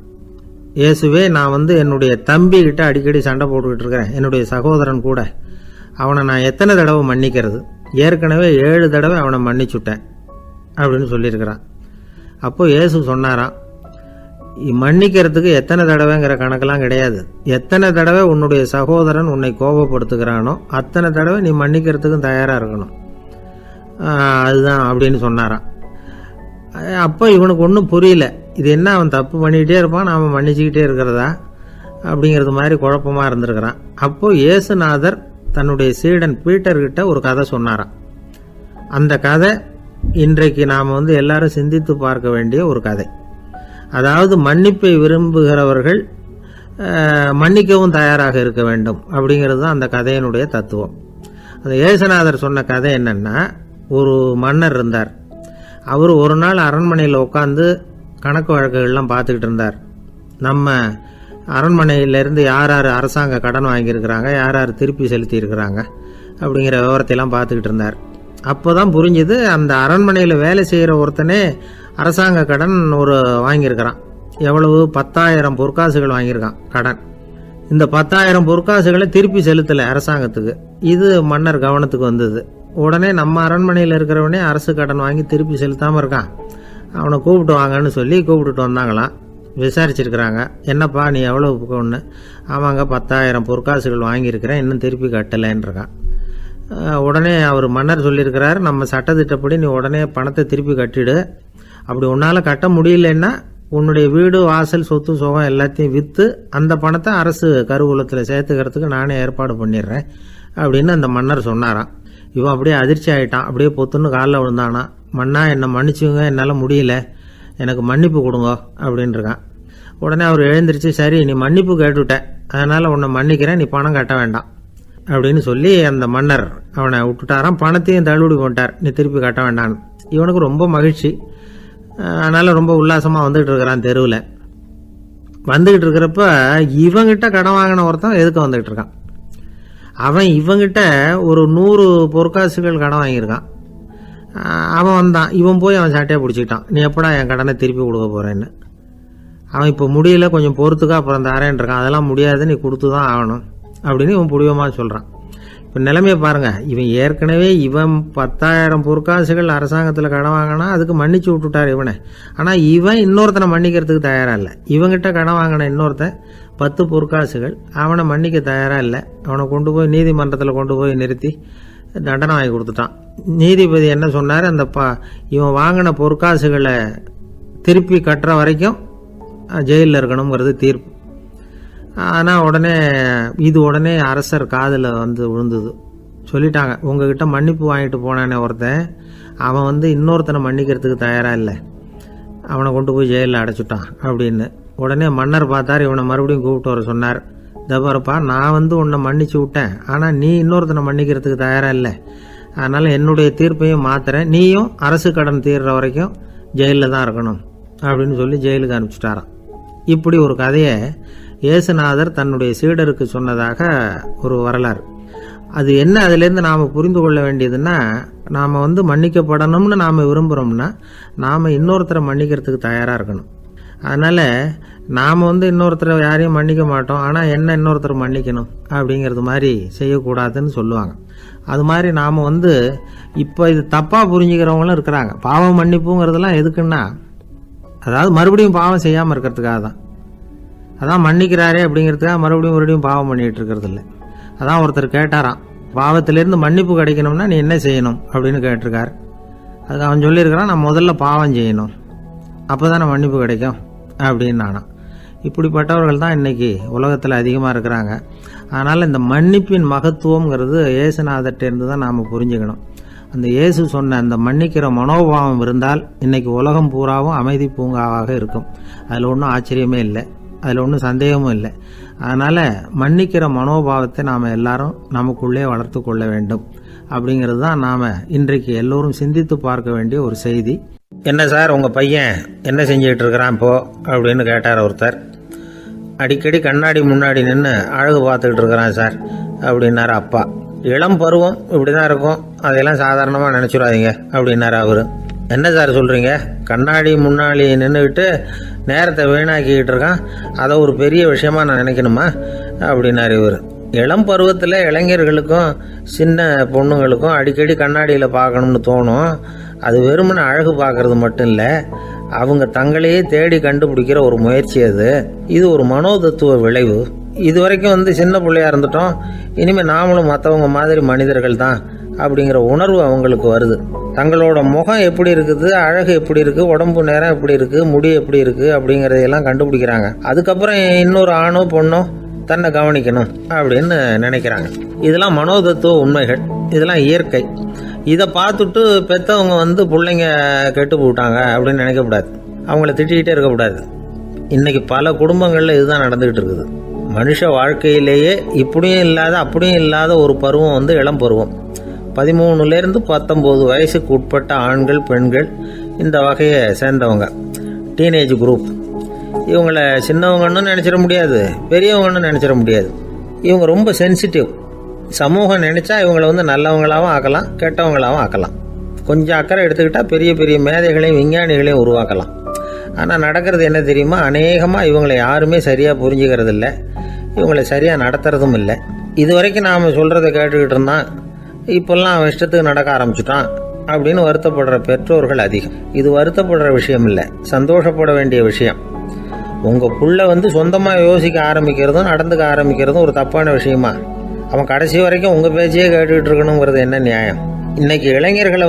இயேசுவே, நான் என்னுடைய தம்பிக்கிட்ட அடிக்கடி சண்டை போட்டுக்கிட்டு இருக்கிறேன், என்னுடைய சகோதரன் கூட. அவனை நான் எத்தனை தடவை மன்னிக்கிறது? ஏற்கனவே 7 தடவை அவனை மன்னிச்சுட்டேன் அப்படின்னு சொல்லியிருக்கிறான். அப்போ இயேசு சொன்னாராம், மன்னிக்கிறதுக்கு எத்தனை தடவைங்கிற கணக்கெல்லாம் கிடையாது. எத்தனை தடவை உன்னுடைய சகோதரன் உன்னை கோபப்படுத்துகிறானோ அத்தனை தடவை நீ மன்னிக்கிறதுக்கும் தயாராக இருக்கணும். அதுதான் அப்படின்னு சொன்னாராம். அப்போ இவனுக்கு ஒன்றும் புரியல. இது என்ன, அவன் தப்பு பண்ணிக்கிட்டே இருப்பான், நாம் மன்னிச்சுக்கிட்டே இருக்கிறதா அப்படிங்கிறது மாதிரி குழப்பமாக இருந்திருக்கிறான். அப்போது இயேசுநாதர் தன்னுடைய சீடன் பீட்டர்கிட்ட ஒரு கதை சொன்னாராம். அந்த கதை இன்றைக்கு நாம் எல்லாரும் சிந்தித்து பார்க்க வேண்டிய ஒரு கதை. அதாவது மன்னிப்பை விரும்புகிறவர்கள் மன்னிக்கவும் தயாராக இருக்க வேண்டும் அப்படிங்கிறது தான் அந்த கதையினுடைய தத்துவம். அந்த இயேசுநாதர் சொன்ன கதை என்னன்னா, ஒரு மன்னர் இருந்தார். அவர் ஒரு நாள் அரண்மனையில் உட்காந்து கணக்கு வழக்குகள்லாம் பார்த்துக்கிட்டு இருந்தார். நம்ம அரண்மனையிலேருந்து யார் யார் அரசாங்க கடன் வாங்கியிருக்கிறாங்க, யார் யார் திருப்பி செலுத்தியிருக்கிறாங்க அப்படிங்கிற விவரத்தையெல்லாம் பார்த்துக்கிட்டு இருந்தார். அப்போ தான் புரிஞ்சுது, அந்த அரண்மனையில் வேலை செய்கிற ஒருத்தனே அரசாங்க கடன் வாங்கியிருக்கிறான். எவ்வளவு? 10,000 பொற்காசுகள் வாங்கியிருக்கான் கடன். இந்த 10,000 பொற்காசுகளை திருப்பி செலுத்தலை அரசாங்கத்துக்கு. இது மன்னர் கவனத்துக்கு வந்தது. உடனே நம்ம அரண்மனையில் இருக்கிறவனே அரசு கடன் வாங்கி திருப்பி செலுத்தாமல் இருக்கான், அவனை கூப்பிட்டு வாங்கன்னு சொல்லி கூப்பிட்டுட்டு வந்தாங்களாம். விசாரிச்சிருக்கிறாங்க, என்னப்பா நீ எவ்வளோ ஒன்று? ஆமாங்க, 10,000 பொற்காசுகள் வாங்கியிருக்கிறேன், இன்னும் திருப்பி கட்டலைன்றிருக்கான். உடனே அவர் மன்னர் சொல்லியிருக்கிறார், நம்ம சட்டத்திட்டப்படி நீ உடனே பணத்தை திருப்பி கட்டிடு. அப்படி உன்னால் கட்ட முடியலன்னா உன்னுடைய வீடு வாசல் சொத்து சுகம் எல்லாத்தையும் விற்று அந்த பணத்தை அரசு கருவூலத்தில் சேர்த்துக்கிறதுக்கு நானே ஏற்பாடு பண்ணிடுறேன் அப்படின்னு அந்த மன்னர் சொன்னாராம். இவன் அப்படியே அதிர்ச்சி ஆகிட்டான். அப்படியே பொத்துன்னு காலில் விழுந்தானா, மன்னா என்னை மன்னிச்சுங்க, என்னால் முடியல, எனக்கு மன்னிப்பு கொடுங்க அப்படின்ட்டுருக்கான். உடனே அவர் எழுந்திரிச்சு, சரி நீ மன்னிப்பு கேட்டுவிட்டேன், அதனால் உன்னை மன்னிக்கிறேன், நீ பணம் கட்ட வேண்டாம் அப்படின்னு சொல்லி அந்த மன்னர் அவனை விட்டுட்டாராம். பணத்தையும் தள்ளுபடி பண்ணிட்டார், நீ திருப்பி கட்ட வேண்டான்னு. இவனுக்கு ரொம்ப மகிழ்ச்சி. அதனால் ரொம்ப உல்லாசமாக வந்துகிட்டு இருக்கிறான். தெருவில் வந்துக்கிட்டு இருக்கிறப்ப இவங்கிட்ட கடன் வாங்கின ஒருத்தன் எதுக்கு வந்துக்கிட்டு இருக்கான். அவன் இவங்கிட்ட ஒரு 100 பொற்காசுகள் கடன் வாங்கியிருக்கான். அவன் வந்தான், இவன் போய் அவன் சாட்டையை பிடிச்சிக்கிட்டான், நீ எப்படா என் கடனை திருப்பி கொடுக்க போகிறேன்னு. அவன் இப்போ முடியல, கொஞ்சம் பொறுத்துக்கா, அப்புறம் தரேன் இருக்கான். அதெல்லாம் முடியாது, நீ கொடுத்து தான் ஆகணும் அப்படின்னு இவன் புடிவமாக சொல்கிறான். இப்போ நிலைமையை பாருங்கள், இவன் ஏற்கனவே 10,000 பொற்காசுகள் அரசாங்கத்தில் கடன் வாங்கினா அதுக்கு மன்னிச்சு விட்டுட்டார் இவனை. ஆனால் இவன் இன்னொருத்தனை மன்னிக்கிறதுக்கு தயாராக இல்லை. இவங்கிட்ட கடன் வாங்கின இன்னொருத்தன் 10 பொற்காசுகள், அவனை மன்னிக்க தயாராக இல்லை. அவனை கொண்டு போய் நீதிமன்றத்தில் கொண்டு போய் நிறுத்தி தண்டனை வாங்கி கொடுத்துட்டான். நீதிபதி என்ன சொன்னார், அந்த இவன் வாங்கின பொற்காசுகளை திருப்பி கட்டுற வரைக்கும் ஜெயிலில் இருக்கணுங்கிறது தீர்ப்பு. ஆனால் உடனே அரசர் காதில் விழுந்தது. சொல்லிட்டாங்க, உங்ககிட்ட மன்னிப்பு வாங்கிட்டு போனானே ஒருத்தன், அவன் இன்னொருத்தனை மன்னிக்கிறதுக்கு தயாராக இல்லை, அவனை கொண்டு போய் ஜெயிலில் அடைச்சிட்டான் அப்படின்னு. உடனே மன்னர் பார்த்தார், இவனை மறுபடியும் கூப்பிட்டு வர சொன்னார். தபாரப்பா, நான் உன்னை மன்னிச்சு விட்டேன், ஆனால் நீ இன்னொருத்தனை மன்னிக்கிறதுக்கு தயாராக இல்லை, அதனால் என்னுடைய தீர்ப்பையும் மாத்துறேன், நீயும் அரசு கடன் தீர்ற வரைக்கும் ஜெயிலில் தான் இருக்கணும் அப்படின்னு சொல்லி ஜெயிலுக்கு அனுப்பிச்சிட்டாராம். இப்படி ஒரு கதையை இயேசுநாதர் தன்னுடைய சீடருக்கு சொன்னதாக ஒரு வரலாறு. அது என்ன, அதிலேருந்து நாம் புரிந்து கொள்ள வேண்டியதுன்னா, நாம் மன்னிக்கப்படணும்னு நாம் விரும்புகிறோம்னா நாம் இன்னொருத்தரை மன்னிக்கிறதுக்கு தயாராக இருக்கணும். அதனால் நாம் இன்னொருத்தரை யாரையும் மன்னிக்க மாட்டோம், ஆனால் என்ன இன்னொருத்தர் மன்னிக்கணும் அப்படிங்கிறது மாதிரி செய்யக்கூடாதுன்னு சொல்லுவாங்க. அது மாதிரி நாம் இப்போ இது தப்பாக புரிஞ்சுக்கிறவங்களும் இருக்கிறாங்க. பாவம் மன்னிப்புங்கிறதுலாம் எதுக்குன்னா, அதாவது மறுபடியும் பாவம் செய்யாமல் இருக்கிறதுக்காக தான். அதான் மன்னிக்கிறாரே அப்படிங்கிறதுக்காக மறுபடியும் பாவம் பண்ணிகிட்டு இருக்கிறது இல்லை. அதான் ஒருத்தர் கேட்டாராம், பாவத்திலேருந்து மன்னிப்பு கிடைக்கணும்னா நீ என்ன செய்யணும் அப்படின்னு கேட்டிருக்கார். அதுக்கு அவன் சொல்லியிருக்கிறான், நான் முதல்ல பாவம் செய்யணும், அப்போ தான் நான் மன்னிப்பு கிடைக்கும் அப்படின்னு நானா. இப்படிப்பட்டவர்கள் தான் இன்றைக்கி உலகத்தில் அதிகமாக இருக்கிறாங்க. அதனால் இந்த மன்னிப்பின் மகத்துவங்கிறது இயேசுநாதர்கிட்டேருந்து தான் நாம் புரிஞ்சுக்கணும். அந்த இயேசு சொன்ன அந்த மன்னிக்கிற மனோபாவம் இருந்தால் இன்றைக்கி உலகம் பூராவும் அமைதி பூங்காவாக இருக்கும். அதில் ஒன்றும் ஆச்சரியமே இல்லை, அதில் ஒன்றும் சந்தேகமும் இல்லை. அதனால் மன்னிக்கிற மனோபாவத்தை நாம் எல்லாரும் நமக்குள்ளே வளர்த்து கொள்ள வேண்டும் அப்படிங்கிறது தான் நாம் இன்றைக்கு எல்லோரும் சிந்தித்து பார்க்க வேண்டிய ஒரு செய்தி. என்ன சார், உங்கள் பையன் என்ன செஞ்சுக்கிட்டு இருக்கிறான் இப்போ அப்படின்னு கேட்டார் ஒருத்தர். அடிக்கடி கண்ணாடி முன்னாடி நின்று அழகு பார்த்துக்கிட்டு இருக்கிறான் சார் அப்படின்னாரு அப்பா. இளம் பருவம் இப்படி தான் இருக்கும், அதையெல்லாம் சாதாரணமாக நினச்சிடாதீங்க அப்படின்னாரு அவர். என்ன சார் சொல்கிறீங்க? கண்ணாடி முன்னாடி நின்றுக்கிட்டு நேரத்தை வீணாக்கிக்கிட்டு இருக்கான், அதை ஒரு பெரிய விஷயமா நான் நினைக்கணுமா அப்படின்னாரு இவர். இளம் பருவத்தில் இளைஞர்களுக்கும் சின்ன பொண்ணுங்களுக்கும் அடிக்கடி கண்ணாடியில் பார்க்கணும்னு தோணும். அது வெறுமனே அழகு பார்க்கறது மட்டும் இல்லை, அவங்க தங்களையே தேடி கண்டுபிடிக்கிற ஒரு முயற்சி அது. இது ஒரு மனோதத்துவ விளைவு. இது வரைக்கும் சின்ன பிள்ளையா இருந்துட்டோம், இனிமேல் நாமளும் மற்றவங்க மாதிரி மனிதர்கள் தான் அப்படிங்கிற உணர்வு அவங்களுக்கு வருது. தங்களோட முகம் எப்படி இருக்குது, அழகு எப்படி இருக்குது, உடம்பு நேரம் எப்படி இருக்குது, முடி எப்படி இருக்குது அப்படிங்கிறதையெல்லாம் கண்டுபிடிக்கிறாங்க. அதுக்கப்புறம் இன்னொரு ஆணோ பொண்ணோ தன்னை கவனிக்கணும் அப்படின்னு நினைக்கிறாங்க. இதெல்லாம் மனோதத்துவ உண்மைகள், இதெல்லாம் இயற்கை. இதை பார்த்துட்டு பெற்றவங்க பிள்ளைங்க கெட்டு போட்டாங்க அப்படின்னு நினைக்கக்கூடாது, அவங்கள திட்டிக்கிட்டே இருக்கக்கூடாது. இன்னைக்கு பல குடும்பங்களில் இதுதான் நடந்துகிட்டு இருக்குது. மனுஷ வாழ்க்கையிலேயே இப்படியும் இல்லாத அப்படியும் இல்லாத ஒரு பருவம் இளம் பருவம். 13லேருந்து 19 வயசுக்கு உட்பட்ட ஆண்கள் பெண்கள் இந்த வகையை சேர்ந்தவங்க, டீனேஜ் குரூப். இவங்கள சின்னவங்கன்னு நினச்சிட முடியாது, பெரியவங்கன்னு நினச்சிட முடியாது. இவங்க ரொம்ப சென்சிட்டிவ். சமூகம் நினச்சா இவங்களை நல்லவங்களாகவும் ஆக்கலாம், கெட்டவங்களாகவும் ஆக்கலாம். கொஞ்சம் அக்கறை எடுத்துக்கிட்டால் பெரிய பெரிய மேதைகளையும் விஞ்ஞானிகளையும் உருவாக்கலாம். ஆனால் நடக்கிறது என்ன தெரியுமா? அநேகமாக இவங்களை யாருமே சரியாக புரிஞ்சுக்கிறது இல்லை, இவங்களை சரியாக நடத்துறதும் இல்லை. இது வரைக்கும் நாம் சொல்கிறத கேட்டுக்கிட்டு இருந்தான், இப்போல்லாம் அவன் இஷ்டத்துக்கு நடக்க ஆரம்பிச்சுட்டான் அப்படின்னு வருத்தப்படுற பெற்றோர்கள் அதிகம். இது வருத்தப்படுற விஷயம் இல்லை, சந்தோஷப்பட வேண்டிய விஷயம். உங்கள் புள்ள சொந்தமாக யோசிக்க ஆரம்பிக்கிறதும் நடந்துக்க ஆரம்பிக்கிறதும் ஒரு தப்பான விஷயமா? அவன் கடைசி வரைக்கும் உங்கள் பேச்சையே கேட்டுக்கிட்டு இருக்கணுங்கிறது என்ன நியாயம்? இன்னைக்கு இளைஞர்களை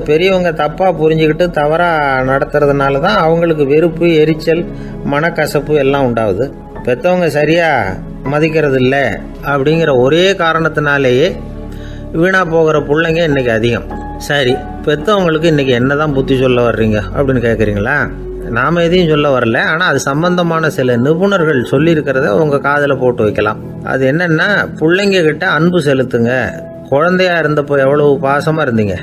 பெரியவங்க தப்பாக புரிஞ்சுக்கிட்டு தவறாக நடத்துறதுனால தான் அவங்களுக்கு வெறுப்பு, எரிச்சல், மனக்கசப்பு எல்லாம் உண்டாகுது. பெற்றவங்க சரியாக மதிக்கிறது இல்லை அப்படிங்கிற ஒரே காரணத்தினாலேயே வீணாக போகிற பிள்ளைங்க இன்றைக்கி அதிகம். சரி, பெற்றவங்களுக்கு இன்றைக்கி என்ன தான் புத்தி சொல்ல வர்றீங்க அப்படின்னு கேட்குறீங்களா? நாம் எதையும் சொல்ல வரல, ஆனால் அது சம்பந்தமான சில நிபுணர்கள் சொல்லியிருக்கிறத உங்கள் காதில் போட்டு வைக்கலாம். அது என்னென்னா, பிள்ளைங்க கிட்ட அன்பு செலுத்துங்க. குழந்தையா இருந்தப்போ எவ்வளவு பாசமாக இருந்தீங்க,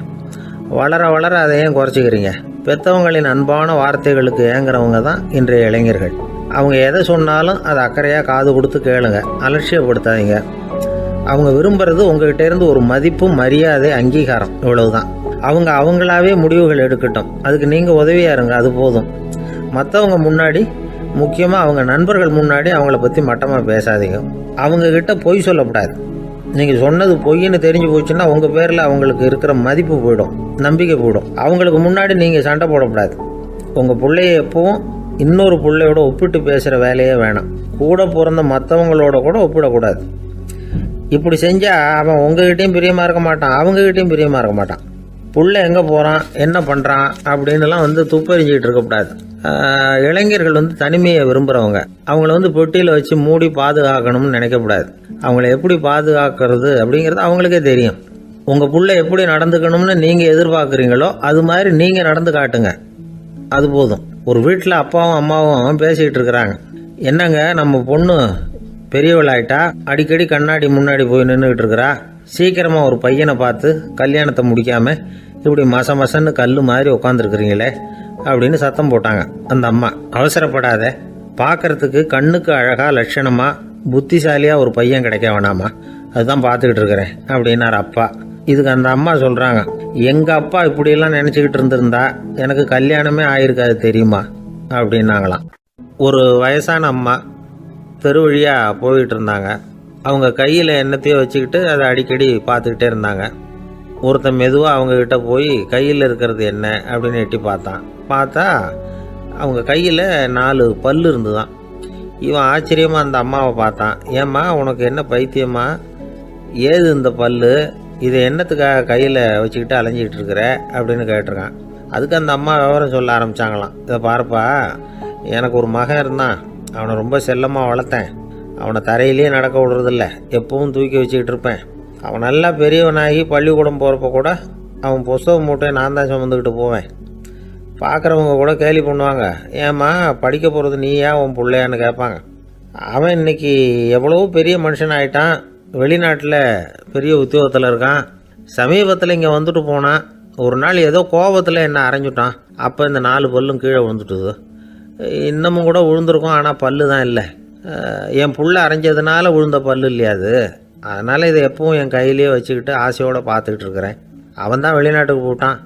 வளர வளர அதை ஏன் குறைச்சிக்கிறீங்க? பெற்றவங்களின் அன்பான வார்த்தைகளுக்கு ஏங்குறவங்க தான் இன்றைய இளைஞர்கள். அவங்க எதை சொன்னாலும் அதை அக்கறையாக காது கொடுத்து கேளுங்க, அலட்சியப்படுத்தாதீங்க. அவங்க விரும்புறது உங்ககிட்ட இருந்து ஒரு மதிப்பு, மரியாதை, அங்கீகாரம், இவ்வளவுதான். அவங்க அவங்களாவே முடிவுகள் எடுக்கட்டும், அதுக்கு நீங்கள் உதவியா இருங்க, அது போதும். மற்றவங்க முன்னாடி, முக்கியமாக அவங்க நண்பர்கள் முன்னாடி அவங்கள பற்றி மட்டமாக பேசாதீங்க. அவங்கக்கிட்ட பொய் சொல்லக்கூடாது. நீங்கள் சொன்னது பொய்ன்னு தெரிஞ்சு போச்சுன்னா உங்கள் பேரில் அவங்களுக்கு இருக்கிற மதிப்பு போயிடும், நம்பிக்கை போயிடும். அவங்களுக்கு முன்னாடி நீங்கள் சண்டை போடக்கூடாது. உங்கள் பிள்ளைய எப்பவும் இன்னொரு பிள்ளையோட ஒப்பிட்டு பேசுகிற வேலையே வேணாம். கூட பிறந்த மற்றவங்களோட கூட ஒப்பிடக்கூடாது. இப்படி செஞ்சால் அவன் உங்ககிட்டையும் பிரியமாக இருக்க மாட்டான், அவங்ககிட்டையும் பிரியமாக இருக்க மாட்டான். புள்ள எங்கே போகிறான், என்ன பண்ணுறான் அப்படின்னுலாம் துப்பறிஞ்சிக்கிட்டு இருக்கக்கூடாது. இளைஞர்கள் தனிமையை விரும்புகிறவங்க. அவங்கள பெட்டியில் வச்சு மூடி பாதுகாக்கணும்னு நினைக்கக்கூடாது. அவங்கள எப்படி பாதுகாக்கிறது அப்படிங்கிறது அவங்களுக்கே தெரியும். உங்கள் புள்ள எப்படி நடந்துக்கணும்னு நீங்கள் எதிர்பார்க்குறீங்களோ அது மாதிரி நீங்கள் நடந்து காட்டுங்க, அது போதும். ஒரு வீட்டில் அப்பாவும் அம்மாவும் பேசிக்கிட்டு இருக்கிறாங்க. என்னங்க, நம்ம பொண்ணு பெரியவளாயிட்டா, அடிக்கடி கண்ணாடி முன்னாடி போய் நின்றுக்கிட்டு இருக்கிறா, சீக்கிரமாக ஒரு பையனை பார்த்து கல்யாணத்தை முடிக்காமல் இப்படி மசன்னு கல் மாதிரி உட்காந்துருக்குறீங்களே அப்படின்னு சத்தம் போட்டாங்க அந்த அம்மா. அவசரப்படாத, பார்க்கறதுக்கு கண்ணுக்கு அழகாக லட்சணமாக புத்திசாலியாக ஒரு பையன் கிடைக்க வேணாமா, அதுதான் பார்த்துக்கிட்டு இருக்கிறேன் அப்படின்னார் அப்பா. இதுக்கு அந்த அம்மா சொல்கிறாங்க, எங்கள் அப்பா இப்படியெல்லாம் நினச்சிக்கிட்டு இருந்திருந்தா எனக்கு கல்யாணமே ஆயிருக்காது தெரியுமா அப்படின்னாங்களாம். ஒரு வயசான அம்மா தெரு வழியாக போயிட்டு இருந்தாங்க. அவங்க கையில் எண்ணத்தையோ வச்சுக்கிட்டு அதை அடிக்கடி பார்த்துக்கிட்டே இருந்தாங்க. ஒருத்தன் மெதுவாக அவங்கக்கிட்ட போய் கையில் இருக்கிறது என்ன அப்படின்னு எட்டி பார்த்தா அவங்க கையில் 4 பல் இருந்துதான். இவன் ஆச்சரியமாக அந்த அம்மாவை பார்த்தான். ஏம்மா, உனக்கு என்ன பைத்தியமா, ஏது இந்த பல், இதை என்னத்துக்காக கையில் வச்சுக்கிட்டு அலைஞ்சிக்கிட்டு இருக்கிற அப்படின்னு கேட்டிருக்கான். அதுக்கு அந்த அம்மா விவரம் சொல்ல ஆரம்பித்தாங்களாம். இதை பாருப்பா, எனக்கு ஒரு மகன் இருந்தான், அவனை ரொம்ப செல்லமாக வளர்த்தேன். அவனை தரையிலேயே நடக்க விடுறதில்ல, எப்பவும் தூக்கி வச்சுக்கிட்டு இருப்பேன். அவன் நல்லா பெரியவனாகி பள்ளிக்கூடம் போகிறப்ப கூட அவன் புஸ்தக மூட்டையை நான் தான் சுமந்துக்கிட்டு போவேன். பார்க்குறவங்க கூட கேலி பண்ணுவாங்க, ஏம்மா படிக்க போகிறது நீயா உன் பிள்ளையான்னு கேட்பாங்க. அவன் இன்னைக்கு எவ்வளவோ பெரிய மனுஷன் ஆகிட்டான், வெளிநாட்டில் பெரிய உத்தியோகத்தில் இருக்கான். சமீபத்தில் இங்கே வந்துட்டு போனான். ஒரு நாள் ஏதோ கோபத்தில் என்ன அரைஞ்சுட்டான். அப்போ இந்த 4 பல்லும் கீழே விழுந்துட்டுது. இன்னமும் கூட விழுந்திருக்கும், ஆனால் பல்லு தான் இல்லை. என் புள்ள அரைஞ்சதுனால விழுந்த பல்லு இல்லையா அது, அதனால் இதை எப்பவும் என் கையிலேயே வச்சுக்கிட்டு ஆசையோடு பார்த்துக்கிட்டு இருக்கிறேன். அவன் தான் வெளிநாட்டுக்கு போட்டான்,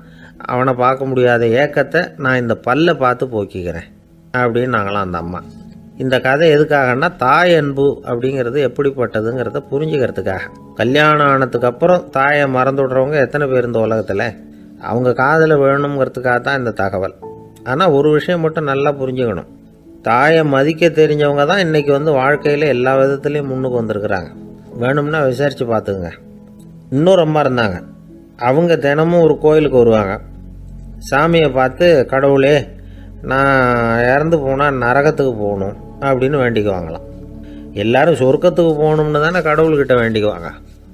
அவனை பார்க்க முடியாத ஏக்கத்தை நான் இந்த பல்லை பார்த்து போக்கிக்கிறேன் அப்படின்னு நாங்களாம் அந்த அம்மா. இந்த கதை எதுக்காகன்னா, தாய் அன்பு அப்படிங்கிறது எப்படிப்பட்டதுங்கிறத புரிஞ்சுக்கிறதுக்காக. கல்யாணம் ஆனதுக்கு அப்புறம் தாயை மறந்து விடுறவங்க எத்தனை பேர் இந்த உலகத்தில்? அவங்க காதில் வேணுங்கிறதுக்காக தான் இந்த தகவல். ஆனால் ஒரு விஷயம் மட்டும் நல்லா புரிஞ்சுக்கணும், தாயை மதிக்க தெரிஞ்சவங்க தான் இன்றைக்கி வாழ்க்கையில் எல்லா விதத்துலேயும் முன்னுக்கு வந்திருக்கிறாங்க. வேணும்னா விசாரித்து பார்த்துக்குங்க. இன்னொரு அம்மா இருந்தாங்க. அவங்க தினமும் ஒரு கோயிலுக்கு வருவாங்க. சாமியை பார்த்து, கடவுளே நான் இறந்து போனால் நரகத்துக்கு போகணும் அப்படின்னு வேண்டிக்குவாங்களாம். எல்லாரும் சொர்க்கத்துக்கு போகணும்னு தானே கடவுள்கிட்ட வேண்டிக்குவாங்க.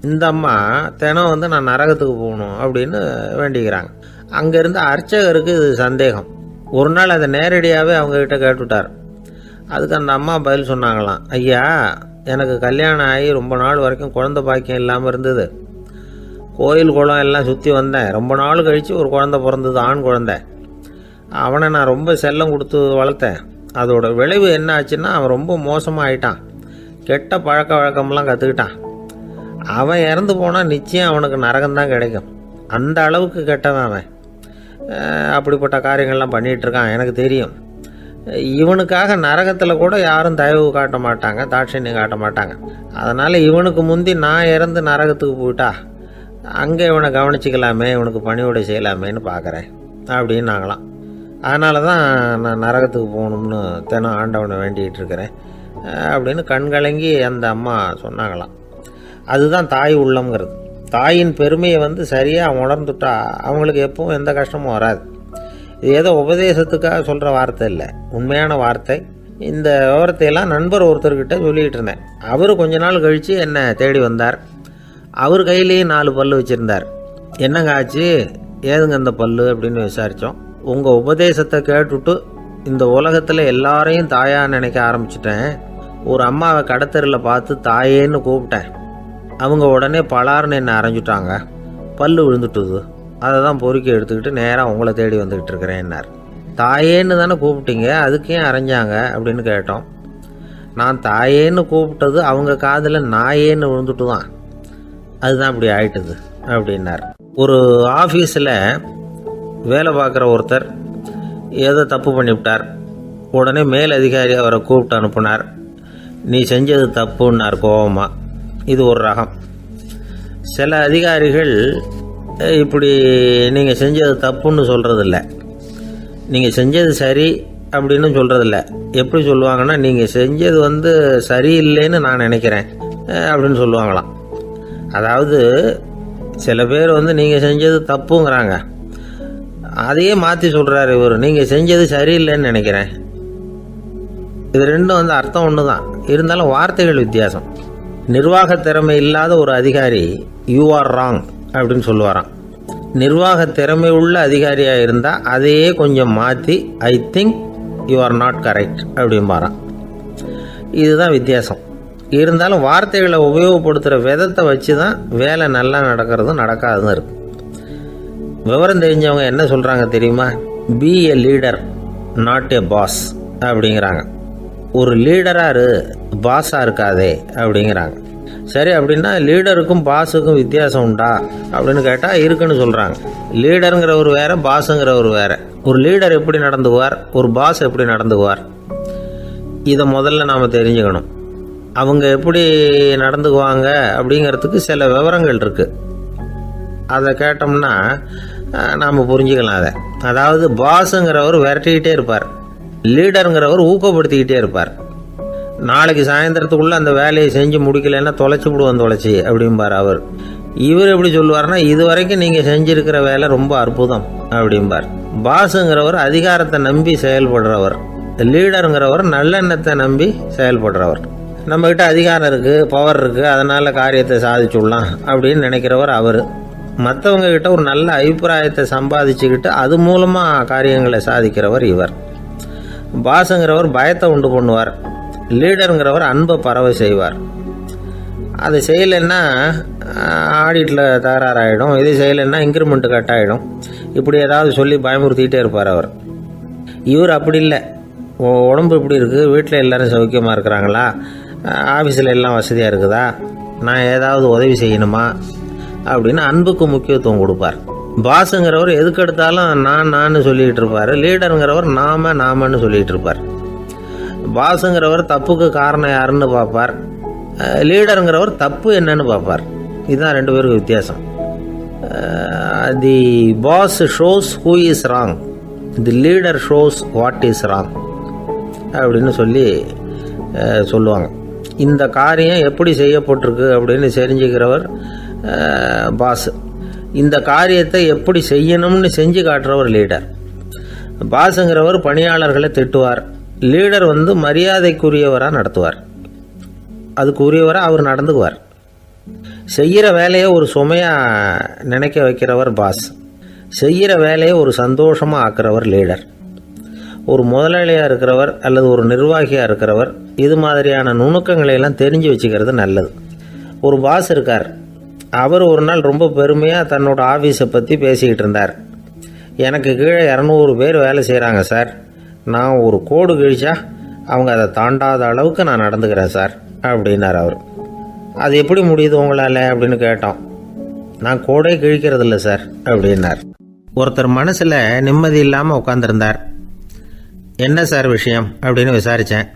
இந்த அம்மா தினம் நான் நரகத்துக்கு போகணும் அப்படின்னு வேண்டிக்கிறாங்க. அங்கேருந்து அர்ச்சகருக்கு இது சந்தேகம். ஒரு நாள் அதை நேரடியாகவே அவங்கக்கிட்ட கேட்டுவிட்டார். அதுக்கு அந்த அம்மா பதில் சொன்னாங்களாம், ஐயா, எனக்கு கல்யாணம் ஆகி ரொம்ப நாள் வரைக்கும் குழந்தை பாக்கியம் இல்லாமல் இருந்தது. கோயில் குளம் எல்லாம் சுற்றி வந்தேன். ரொம்ப நாள் கழித்து ஒரு குழந்தை பிறந்தது, ஆண் குழந்தை. அவனை நான் ரொம்ப செல்லம் கொடுத்து வளர்த்தேன். அதோட விளைவு என்ன ஆச்சுன்னா, அவன் ரொம்ப மோசமாக ஆயிட்டான். கெட்ட பழக்க வழக்கம்லாம் கற்றுக்கிட்டான். அவன் இறந்து போனால் நிச்சயம் அவனுக்கு நரகம்தான் கிடைக்கும். அந்த அளவுக்கு கெட்டவன் அவன். அப்படிப்பட்ட காரியங்கள்லாம் பண்ணிகிட்ருக்கான், எனக்கு தெரியும். இவனுக்காக நரகத்தில் கூட யாரும் தயவு காட்ட மாட்டாங்க, தாட்சண்யம் காட்ட மாட்டாங்க. அதனால் இவனுக்கு முந்தி நான் இறந்து நரகத்துக்கு போயிட்டா அங்கே இவனை கவனிச்சிக்கலாமே, இவனுக்கு பணிவிடை செய்யலாமேன்னு பார்க்குறேன் அப்படின்னு நாங்களாம். அதனால தான் நான் நரகத்துக்கு போகணும்னு தினம் ஆண்டவனை வேண்டிகிட்டு இருக்கிறேன் அப்படின்னு கண்கலங்கி அந்த அம்மா சொன்னாங்களாம். அதுதான் தாய் உள்ளம்ங்கிறது. தாயின் பெருமையை சரியாக உணர்ந்துட்டா அவங்களுக்கு எப்பவும் எந்த கஷ்டமும் வராது. இது ஏதோ உபதேசத்துக்காக சொல்கிற வார்த்தை இல்லை, உண்மையான வார்த்தை. இந்த விவரத்தையெல்லாம் நண்பர் ஒருத்தர்கிட்ட சொல்லிகிட்டு இருந்தேன். அவர் கொஞ்ச நாள் கழித்து என்னை தேடி வந்தார். அவர் கையிலேயும் 4 பல்லு வச்சுருந்தார். என்னங்க ஆச்சு, ஏதுங்க அந்த பல்லு அப்படின்னு விசாரித்தோம். உங்கள் உபதேசத்தை கேட்டுவிட்டு இந்த உலகத்தில் எல்லாரையும் தாயாக நினைக்க ஆரம்பிச்சிட்டேன். ஒரு அம்மாவை கடத்தரில் பார்த்து தாயேன்னு கூப்பிட்டேன். அவங்க உடனே பலார்னு என்னை அரைஞ்சிட்டாங்க. பல்லு விழுந்துட்டுது. அதை தான் பொறுக்கி எடுத்துக்கிட்டு நேராக உங்களை தேடி வந்துக்கிட்டு இருக்கிறேன்னார். தாயேன்னு தானே கூப்பிட்டீங்க, அதுக்கு ஏன் அரைஞ்சாங்க அப்படின்னு கேட்டோம். நான் தாயேன்னு கூப்பிட்டது அவங்க காதில் நாயேன்னு விழுந்துட்டு தான், அதுதான் இப்படி ஆயிட்டுது அப்படின்னார். ஒரு ஆஃபீஸில் வேலை பார்க்குற ஒருத்தர் ஏதோ தப்பு பண்ணிவிட்டார். உடனே மேல் அதிகாரி அவரை கூப்பிட்டு அனுப்புனார். நீ செஞ்சது தப்புன்னார் கோபமாக. இது ஒரு ரகம். சில அதிகாரிகள் இப்படி நீங்கள் செஞ்சது தப்புன்னு சொல்கிறதில்ல, நீங்கள் செஞ்சது சரி அப்படின்னு சொல்கிறதில்ல. எப்படி சொல்லுவாங்கன்னா, நீங்கள் செஞ்சது சரியில்லைன்னு நான் நினைக்கிறேன் அப்படின்னு சொல்லுவாங்களாம். அதாவது சில பேர் நீங்கள் செஞ்சது தப்புங்கிறாங்க, அதையே மாற்றி சொல்கிறாரு இவர், நீங்கள் செஞ்சது சரியில்லைன்னு நினைக்கிறேன். இது ரெண்டும் அர்த்தம் ஒன்று தான், இருந்தாலும் வார்த்தைகள் வித்தியாசம். நிர்வாக திறமை இல்லாத ஒரு அதிகாரி யூ ஆர் ராங் அப்படின்னு சொல்லுவாராம். நிர்வாக திறமை உள்ள அதிகாரியாக இருந்தால் அதையே கொஞ்சம் மாற்றி I think you are not correct அப்படிம்பாராம். இதுதான் வித்தியாசம். இருந்தாலும் வார்த்தைகளை உபயோகப்படுத்துகிற விதத்தை வச்சு தான் வேலை நல்லா நடக்கிறதும் நடக்காதுன்னு இருக்கு. விவரம் தெரிஞ்சவங்க என்ன சொல்கிறாங்க தெரியுமா? Be a leader not a boss அப்படிங்கிறாங்க. ஒரு லீடராக இரு, பாஸாக இருக்காதே அப்படிங்கிறாங்க. சரி, அப்படின்னா லீடருக்கும் பாஸுக்கும் வித்தியாசம் உண்டா அப்படின்னு கேட்டால் இருக்குன்னு சொல்கிறாங்க. லீடருங்கிறவர் வேறு, பாஸுங்கிறவர் வேறு. ஒரு லீடர் எப்படி நடந்துக்குவார், ஒரு பாஸ் எப்படி நடந்துக்குவார், இதை முதல்ல நாம் தெரிஞ்சுக்கணும். அவங்க எப்படி நடந்துக்குவாங்க அப்படிங்கிறதுக்கு சில விவரங்கள் இருக்குது. அதை கேட்டோம்னா நாம் புரிஞ்சுக்கலாம் அதை. அதாவது பாஸுங்கிறவர் விரட்டிக்கிட்டே இருப்பார், லீடருங்கிறவர் ஊக்கப்படுத்திக்கிட்டே இருப்பார். நாளைக்கு சாயந்தரத்துக்குள்ளே அந்த வேலையை செஞ்சு முடிக்கலைன்னா தொலைச்சி விடுவோம் தொலைச்சி அப்படிம்பார் அவர். இவர் எப்படி சொல்லுவார்னா, இது வரைக்கும் நீங்கள் செஞ்சுருக்கிற வேலை ரொம்ப அற்புதம் அப்படிம்பார். பாஸுங்கிறவர் அதிகாரத்தை நம்பி செயல்படுறவர், லீடருங்கிறவர் நல்லெண்ணத்தை நம்பி செயல்படுறவர். நம்மக்கிட்ட அதிகாரம் இருக்குது, பவர் இருக்குது, அதனால் காரியத்தை சாதிச்சுடலாம் அப்படின்னு நினைக்கிறவர் அவர். மற்றவங்க கிட்ட ஒரு நல்ல அபிப்பிராயத்தை சம்பாதிச்சுக்கிட்டு அது மூலமாக காரியங்களை சாதிக்கிறவர் இவர். பாஸுங்கிறவர் பயத்தை உண்டு பண்ணுவார், லீடருங்கிறவர் அன்பை பரவ செய்வார். அதை செய்யலைன்னா ஆடிட்டில் தகராறாயிடும், இது செய்யலைன்னா இன்க்ரிமெண்ட்டு கட் ஆகிடும், இப்படி ஏதாவது சொல்லி பயமுறுத்திக்கிட்டே இருப்பார் அவர். இவர் அப்படி இல்லை. உடம்பு இப்படி இருக்குது, வீட்டில் எல்லோரும் சௌக்கியமாக இருக்கிறாங்களா, ஆஃபீஸில் எல்லாம் வசதியாக இருக்குதா, நான் ஏதாவது உதவி செய்யணுமா அப்படின்னு அன்புக்கு முக்கியத்துவம் கொடுப்பார். பாஸுங்கிறவர் எதுக்கு எடுத்தாலும் நான் சொல்லிகிட்டு இருப்பார். லீடருங்கிறவர் நாமன்னு சொல்லிகிட்டு இருப்பார். பாஸுங்கிறவர் தப்புக்கு காரணம் யாருன்னு பார்ப்பார். லீடருங்கிறவர் தப்பு என்னன்னு பார்ப்பார். இதுதான் ரெண்டு பேருக்கு வித்தியாசம். The boss shows who is wrong, the leader shows what is wrong அப்படின்னு சொல்லுவாங்க. இந்த காரியம் எப்படி செய்யப்பட்டிருக்கு அப்படின்னு தெரிஞ்சுக்கிறவர் பாஸ். இந்த காரியத்தை எப்படி செய்யணும்னு செஞ்சு காட்டுறவர் லீடர். பாஸுங்கிறவர் பணியாளர்களை திட்டுவார். லீடர் மரியாதைக்குரியவராக நடத்துவார். அதுக்குரியவராக அவர் நடந்துக்குவார். செய்கிற வேலையை ஒரு சுமையாக நினைக்க வைக்கிறவர் பாஸ். செய்கிற வேலையை ஒரு சந்தோஷமாக ஆக்கிறவர் லீடர். ஒரு முதலாளியாக இருக்கிறவர் அல்லது ஒரு நிர்வாகியாக இருக்கிறவர் இது மாதிரியான நுணுக்கங்களையெல்லாம் தெரிஞ்சு வச்சுக்கிறது நல்லது. ஒரு பாஸ் இருக்கார். அவர் ஒரு நாள் ரொம்ப பெருமையாக தன்னோட ஆஃபீஸை பற்றி பேசிக்கிட்டு இருந்தார். எனக்கு கீழே 200 பேர் வேலை செய்கிறாங்க சார். நான் ஒரு கோடு கிழிச்சா அவங்க அதை தாண்டாத அளவுக்கு நான் நடந்துக்கிறேன் சார் அப்படின்னார் அவர். அது எப்படி முடியுது உங்களால் அப்படின்னு கேட்டோம். நான் கோடே கிழிக்கிறதில்ல சார் அப்படின்னார். ஒருத்தர் மனசில் நிம்மதி இல்லாமல் உட்காந்துருந்தார். என்ன சார் விஷயம் அப்படின்னு விசாரித்தேன்.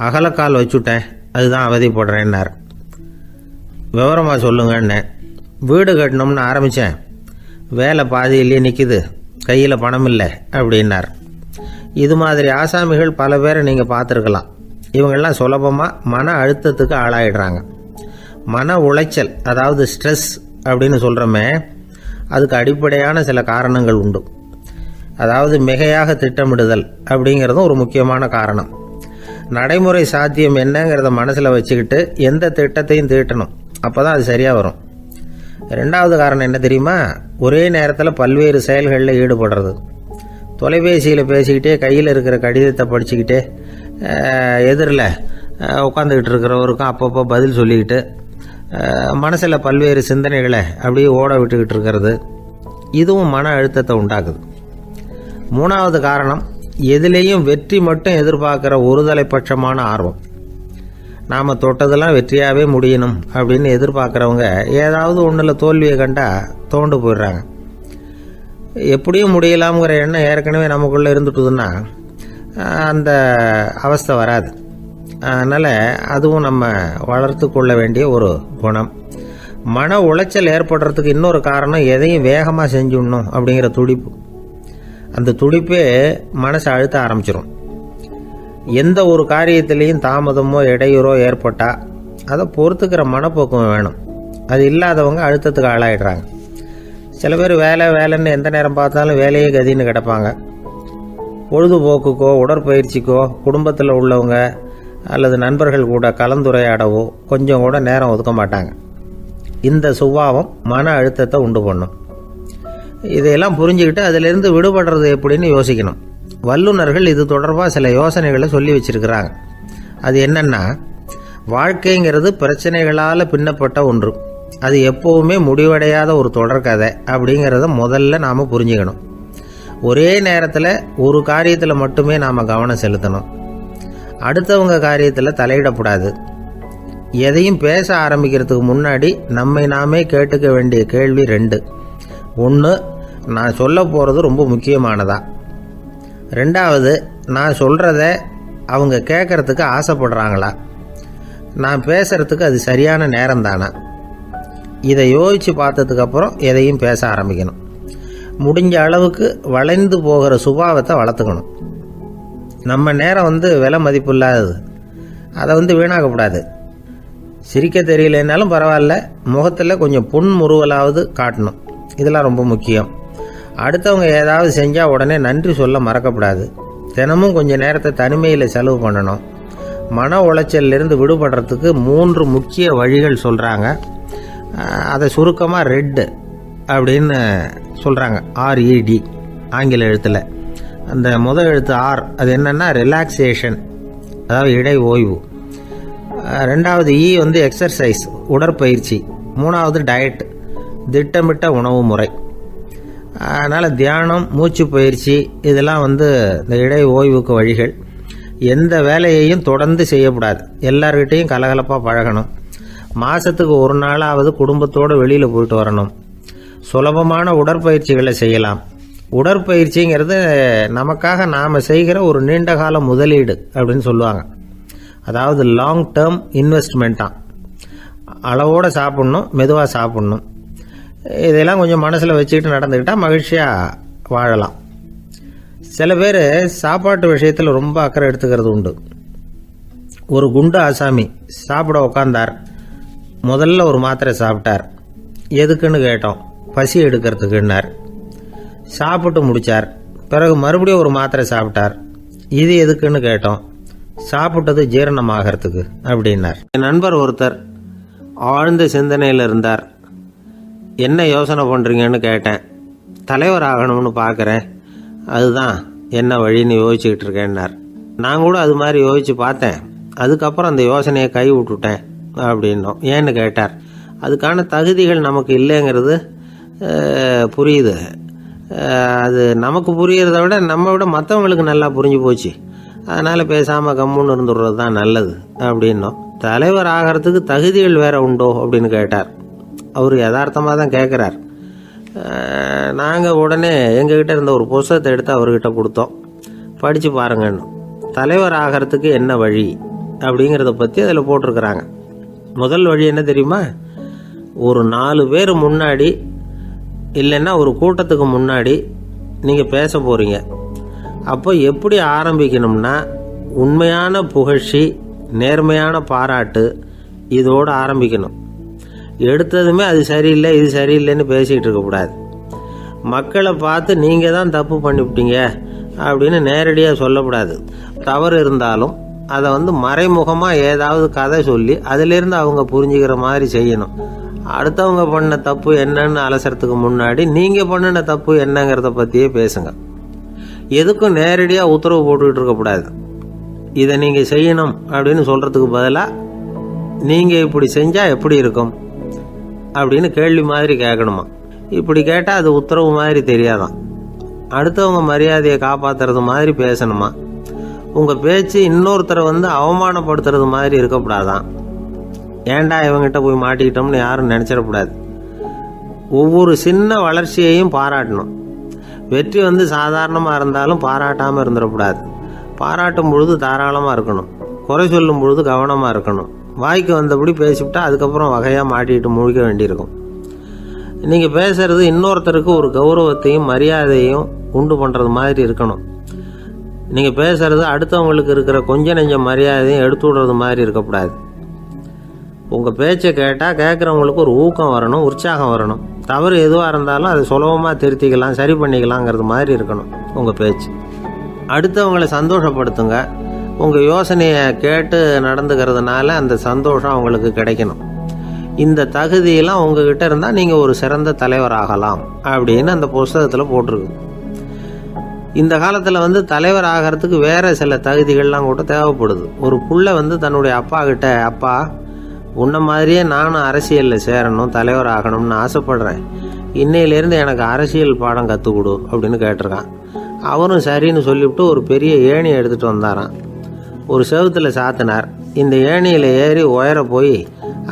அகலக்கால் வச்சுட்டேன், அதுதான் அவதிப்படுறேன்னார். விவரமாக சொல்லுங்கன்னு. வீடு கட்டணும்னு ஆரம்பித்தேன், வேலை பாதியிலேயே நிற்கிது, கையில் பணம் இல்லை அப்படின்னார். இது மாதிரி ஆசாமிகள் பல பேரை நீங்கள் பார்த்துருக்கலாம். இவங்கெல்லாம் சுலபமாக மன அழுத்தத்துக்கு ஆளாயிடுறாங்க. மன உளைச்சல், அதாவது ஸ்ட்ரெஸ் அப்படின்னு சொல்கிறோமே, அதுக்கு அடிப்படையான சில காரணங்கள் உண்டு. அதாவது மிகையாக திட்டமிடுதல் அப்படிங்கிறதும் ஒரு முக்கியமான காரணம். நடைமுறை சாத்தியம் என்னங்கிறத மனசில் வச்சுக்கிட்டு எந்த திட்டத்தையும் தீட்டணும், அப்போ தான் அது சரியாக வரும். ரெண்டாவது காரணம் என்ன தெரியுமா? ஒரே நேரத்தில் பல்வேறு செயல்களில் ஈடுபடுறது. தொலைபேசியில் பேசிக்கிட்டே கையில் இருக்கிற கடிதத்தை படிச்சுக்கிட்டே எதிரில் உட்காந்துக்கிட்டு இருக்கிறவருக்கும் அப்பப்போ பதில் சொல்லிக்கிட்டு மனசில் பல்வேறு சிந்தனைகளை அப்படியே ஓட விட்டுக்கிட்டு இருக்கிறது, இதுவும் மன அழுத்தத்தை உண்டாக்குது. மூணாவது காரணம், எதிலேயும் வெற்றி மட்டும் எதிர்பார்க்குற ஒருதலைப்பட்சமான ஆர்வம். நாம் தொட்டதெல்லாம் வெற்றியாகவே முடியணும் அப்படின்னு எதிர்பார்க்குறவங்க ஏதாவது ஒன்றில் தோல்வியை கண்டால் தோண்டு போயிடுறாங்க. எப்படியும் முடியலாம்ங்கிற எண்ணம் ஏற்கனவே நமக்குள்ளே இருந்துட்டுதுன்னா அந்த அவஸ்தை வராது. அதனால் அதுவும் நம்ம வளர்த்து கொள்ள வேண்டிய ஒரு குணம். மன உளைச்சல் ஏற்படுறதுக்கு இன்னொரு காரணம், எதையும் வேகமாக செஞ்சுடணும் அப்படிங்கிற துடிப்பு. அந்த துடிப்பே மனசை அழுத்த ஆரம்பிச்சிடும். எந்த ஒரு காரியத்திலையும் தாமதமோ இடையூறோ ஏற்பட்டால் அதை பொறுத்துக்கிற மனப்போக்கம் வேணும். அது இல்லாதவங்க அழுத்தத்துக்கு ஆளாயிடுறாங்க. சில பேர் வேலைன்னு எந்த நேரம் பார்த்தாலும் வேலையே கதின்னு கிடப்பாங்க. பொழுதுபோக்குக்கோ உடற்பயிற்சிக்கோ குடும்பத்தில் உள்ளவங்க அல்லது நண்பர்கள் கூட கலந்துரையாடவோ கொஞ்சம் கூட நேரம் ஒதுக்க மாட்டாங்க. இந்த சுபாவம் மன அழுத்தத்தை உண்டு பண்ணும். இதையெல்லாம் புரிஞ்சுக்கிட்டு அதிலிருந்து விடுபடுறது எப்படின்னு யோசிக்கணும். வல்லுநர்கள் இது தொடர்பாக சில யோசனைகளை சொல்லி வச்சிருக்கிறாங்க. அது என்னன்னா, வாழ்க்கைங்கிறது பிரச்சனைகளால் பின்னப்பட்ட ஒன்று. அது எப்போவுமே முடிவடையாத ஒரு தொடர்கதை அப்படிங்கிறத முதல்ல நாம் புரிஞ்சுக்கணும். ஒரே நேரத்தில் ஒரு காரியத்தில் மட்டுமே நாம் கவனம் செலுத்தணும். அடுத்தவங்க காரியத்தில் தலையிடக்கூடாது. எதையும் பேச ஆரம்பிக்கிறதுக்கு முன்னாடி நம்மை நாமே கேட்டுக்க வேண்டிய கேள்வி 2. 1, நான் சொல்ல போகிறது ரொம்ப முக்கியமானதா? 2வது, நான் சொல்கிறத அவங்க கேட்குறதுக்கு ஆசைப்படுறாங்களா? நான் பேசுகிறதுக்கு அது சரியான நேரம் தானா? இதை யோசித்து பார்த்ததுக்கப்புறம் எதையும் பேச ஆரம்பிக்கணும். முடிஞ்ச அளவுக்கு வளைந்து போகிற சுபாவத்தை வளர்த்துக்கணும். நம்ம நேரம் விலை மதிப்பு இல்லாதது, அதை வீணாக்கக்கூடாது. சிரிக்க தெரியலனாலும் பரவாயில்ல, முகத்தில் கொஞ்சம் புன்முறுவலாவது காட்டணும். இதெல்லாம் ரொம்ப முக்கியம். அடுத்தவங்க ஏதாவது செஞ்சால் உடனே நன்றி சொல்ல மறக்கக்கூடாது. தினமும் கொஞ்சம் நேரத்தை தனிமையில் செலவு பண்ணணும். மன உளைச்சலிருந்து விடுபடுறதுக்கு 3 முக்கிய வழிகள் சொல்கிறாங்க. அதை சுருக்கமாக ரெட் அப்படின்னு சொல்கிறாங்க. RED ஆங்கில எழுத்தில். அந்த முதல் எழுத்து R, அது என்னென்னா ரிலாக்ஸேஷன், அதாவது இடை ஓய்வு. 2வது E எக்ஸர்சைஸ், உடற்பயிற்சி. 3வது டயட், திட்டமிட்ட உணவு முறை. அதனால் தியானம், மூச்சு பயிற்சி இதெல்லாம் இந்த இடை ஓய்வுக்கு வழிகள். எந்த வேலையையும் தொடர்ந்து செய்யக்கூடாது. எல்லார்கிட்டையும் கலகலப்பாக பழகணும். மாதத்துக்கு 1 நாளாவது குடும்பத்தோடு வெளியில் போயிட்டு வரணும். சுலபமான உடற்பயிற்சிகளை செய்யலாம். உடற்பயிற்சிங்கிறது நமக்காக நாம் செய்கிற ஒரு நீண்டகால முதலீடு அப்படின்னு சொல்லுவாங்க. அதாவது லாங் டேர்ம் இன்வெஸ்ட்மெண்ட்டாக. அளவோடு சாப்பிட்ணும், மெதுவாக சாப்பிட்ணும். இதெல்லாம் கொஞ்சம் மனசில் வச்சுக்கிட்டு நடந்துக்கிட்டால் மகிழ்ச்சியாக வாழலாம். சில பேர் சாப்பாட்டு விஷயத்தில் ரொம்ப அக்கறை எடுத்துக்கிறது உண்டு. ஒரு குண்டு ஆசாமி சாப்பிட உக்காந்தார். முதல்ல ஒரு மாத்திரை சாப்பிட்டார். எதுக்குன்னு கேட்டோம். பசி எடுக்கிறதுக்குன்னார். சாப்பிட்டு முடித்தார். பிறகு மறுபடியும் ஒரு மாத்திரை சாப்பிட்டார். இது எதுக்குன்னு கேட்டோம். சாப்பிட்டது ஜீரணமாகறதுக்கு அப்படின்னார். என் நண்பர் ஒருத்தர் ஆழ்ந்த சிந்தனையில் இருந்தார். என்ன யோசனை பண்ணுறீங்கன்னு கேட்டேன். தலைவர் ஆகணும்னு பார்க்குறேன், அதுதான் என்ன வழின்னு யோசிச்சுக்கிட்டு இருக்கேன்னார். நான் கூட அது மாதிரி யோசித்து பார்த்தேன். அதுக்கப்புறம் அந்த யோசனையை கை விட்டுட்டேன் அப்படின்னோம். ஏன்னு கேட்டார். அதுக்கான தகுதிகள் நமக்கு இல்லைங்கிறது புரியுது. அது நமக்கு புரியறத விட நம்ம விட மற்றவங்களுக்கு நல்லா புரிஞ்சு போச்சு. அதனால் பேசாமல் கம்முன்னு இருந்துடுறது தான் நல்லது அப்படின்னோம். தலைவர் ஆகிறதுக்கு தகுதிகள் வேற உண்டோ அப்படின்னு கேட்டார். அவர் யதார்த்தமாக தான் கேட்குறார். நாங்கள் உடனே எங்ககிட்ட இருந்த ஒரு புத்தகத்தை எடுத்து அவர்கிட்ட கொடுத்தோம். படித்து பாருங்கன்னு. தலைவர் ஆகிறதுக்கு என்ன வழி அப்படிங்கிறத பற்றி அதில் போட்டிருக்கிறாங்க. முதல் வழி என்ன தெரியுமா? ஒரு 4 பேர் முன்னாடி இல்லைன்னா ஒரு கூட்டத்துக்கு முன்னாடி நீங்கள் பேச போகிறீங்க. அப்போ எப்படி ஆரம்பிக்கணும்னா, உண்மையான புகழ்ச்சி, நேர்மையான பாராட்டு, இதோடு ஆரம்பிக்கணும். எடுத்ததுமே அது சரியில்லை இது சரியில்லைன்னு பேசிகிட்டு இருக்கக்கூடாது. மக்களை பார்த்து நீங்கள் தான் தப்பு பண்ணிவிட்டீங்க அப்படின்னு நேரடியாக சொல்லக்கூடாது. தவறு இருந்தாலும் அதை மறைமுகமாக ஏதாவது கதை சொல்லி அதிலிருந்து அவங்க புரிஞ்சுக்கிற மாதிரி செய்யணும். அடுத்தவங்க பண்ண தப்பு என்னன்னு அலசறதுக்கு முன்னாடி நீங்கள் பண்ணின தப்பு என்னங்கிறத பற்றியே பேசுங்க. எதுக்கும் நேரடியாக உத்தரவு போட்டுக்கிட்டு இருக்கக்கூடாது. இதை நீங்கள் செய்யணும் அப்படின்னு சொல்கிறதுக்கு பதிலாக நீங்கள் இப்படி செஞ்சால் எப்படி இருக்கும் அப்படின்னு கேள்வி மாதிரி கேட்கணுமா. இப்படி கேட்டால் அது உத்தரவு மாதிரி தெரியாதான். அடுத்தவங்க மரியாதையை காப்பாற்றுறது மாதிரி பேசணுமா. உங்கள் பேச்சு இன்னொருத்தரை அவமானப்படுத்துறது மாதிரி இருக்கக்கூடாதான். ஏன்டா இவங்கிட்ட போய் மாட்டிக்கிட்டோம்னு யாரும் நினச்சிடக்கூடாது. ஒவ்வொரு சின்ன வளர்ச்சியையும் பாராட்டணும். வெற்றி சாதாரணமாக இருந்தாலும் பாராட்டாமல் இருந்துடக்கூடாது. பாராட்டும் பொழுது தாராளமாக இருக்கணும். குறை சொல்லும் பொழுது கவனமாக இருக்கணும். வாய்க்கு வந்தபடி பேசிவிட்டா அதுக்கப்புறம் வகையாக மாட்டிக்கிட்டு முழிக்க வேண்டியிருக்கும். நீங்கள் பேசுறது இன்னொருத்தருக்கு ஒரு கௌரவத்தையும் மரியாதையும் உண்டு பண்ணுறது மாதிரி இருக்கணும். நீங்கள் பேசுறது அடுத்தவங்களுக்கு இருக்கிற கொஞ்ச நெஞ்ச மரியாதையும் எடுத்து விடுறது மாதிரி இருக்கக்கூடாது. உங்கள் பேச்சை கேட்டால் கேட்குறவங்களுக்கு ஒரு ஊக்கம் வரணும், உற்சாகம் வரணும். தவறு எதுவாக இருந்தாலும் அதை சுலபமாக திருத்திக்கலாம், சரி பண்ணிக்கலாங்கிறது மாதிரி இருக்கணும் உங்கள் பேச்சு. அடுத்தவங்களை சந்தோஷப்படுத்துங்க. உங்கள் யோசனையை கேட்டு நடந்துக்கிறதுனால அந்த சந்தோஷம் அவங்களுக்கு கிடைக்கணும். இந்த தகுதியெல்லாம் உங்ககிட்ட இருந்தால் நீங்கள் ஒரு சிறந்த தலைவராகலாம் அப்படின்னு அந்த புஸ்தகத்தில் போட்டிருக்கு. இந்த காலத்தில் தலைவர் ஆகிறதுக்கு வேறு சில தகுதிகள்லாம் கூட தேவைப்படுது. ஒரு புள்ள தன்னுடைய அப்பா கிட்ட, அப்பா உன்ன மாதிரியே நானும் அரசியலில் சேரணும், தலைவர் ஆகணும்னு ஆசைப்படுறேன், இன்னையிலேருந்து எனக்கு அரசியல் பாடம் கற்றுக் கொடு அப்படின்னு கேட்டிருக்கான். அவரும் சரின்னு சொல்லிவிட்டு ஒரு பெரிய ஏணியை எடுத்துகிட்டு வந்தாரான். ஒரு செவுத்தில் சாத்தினார். இந்த ஏணியில் ஏறி உயர போய்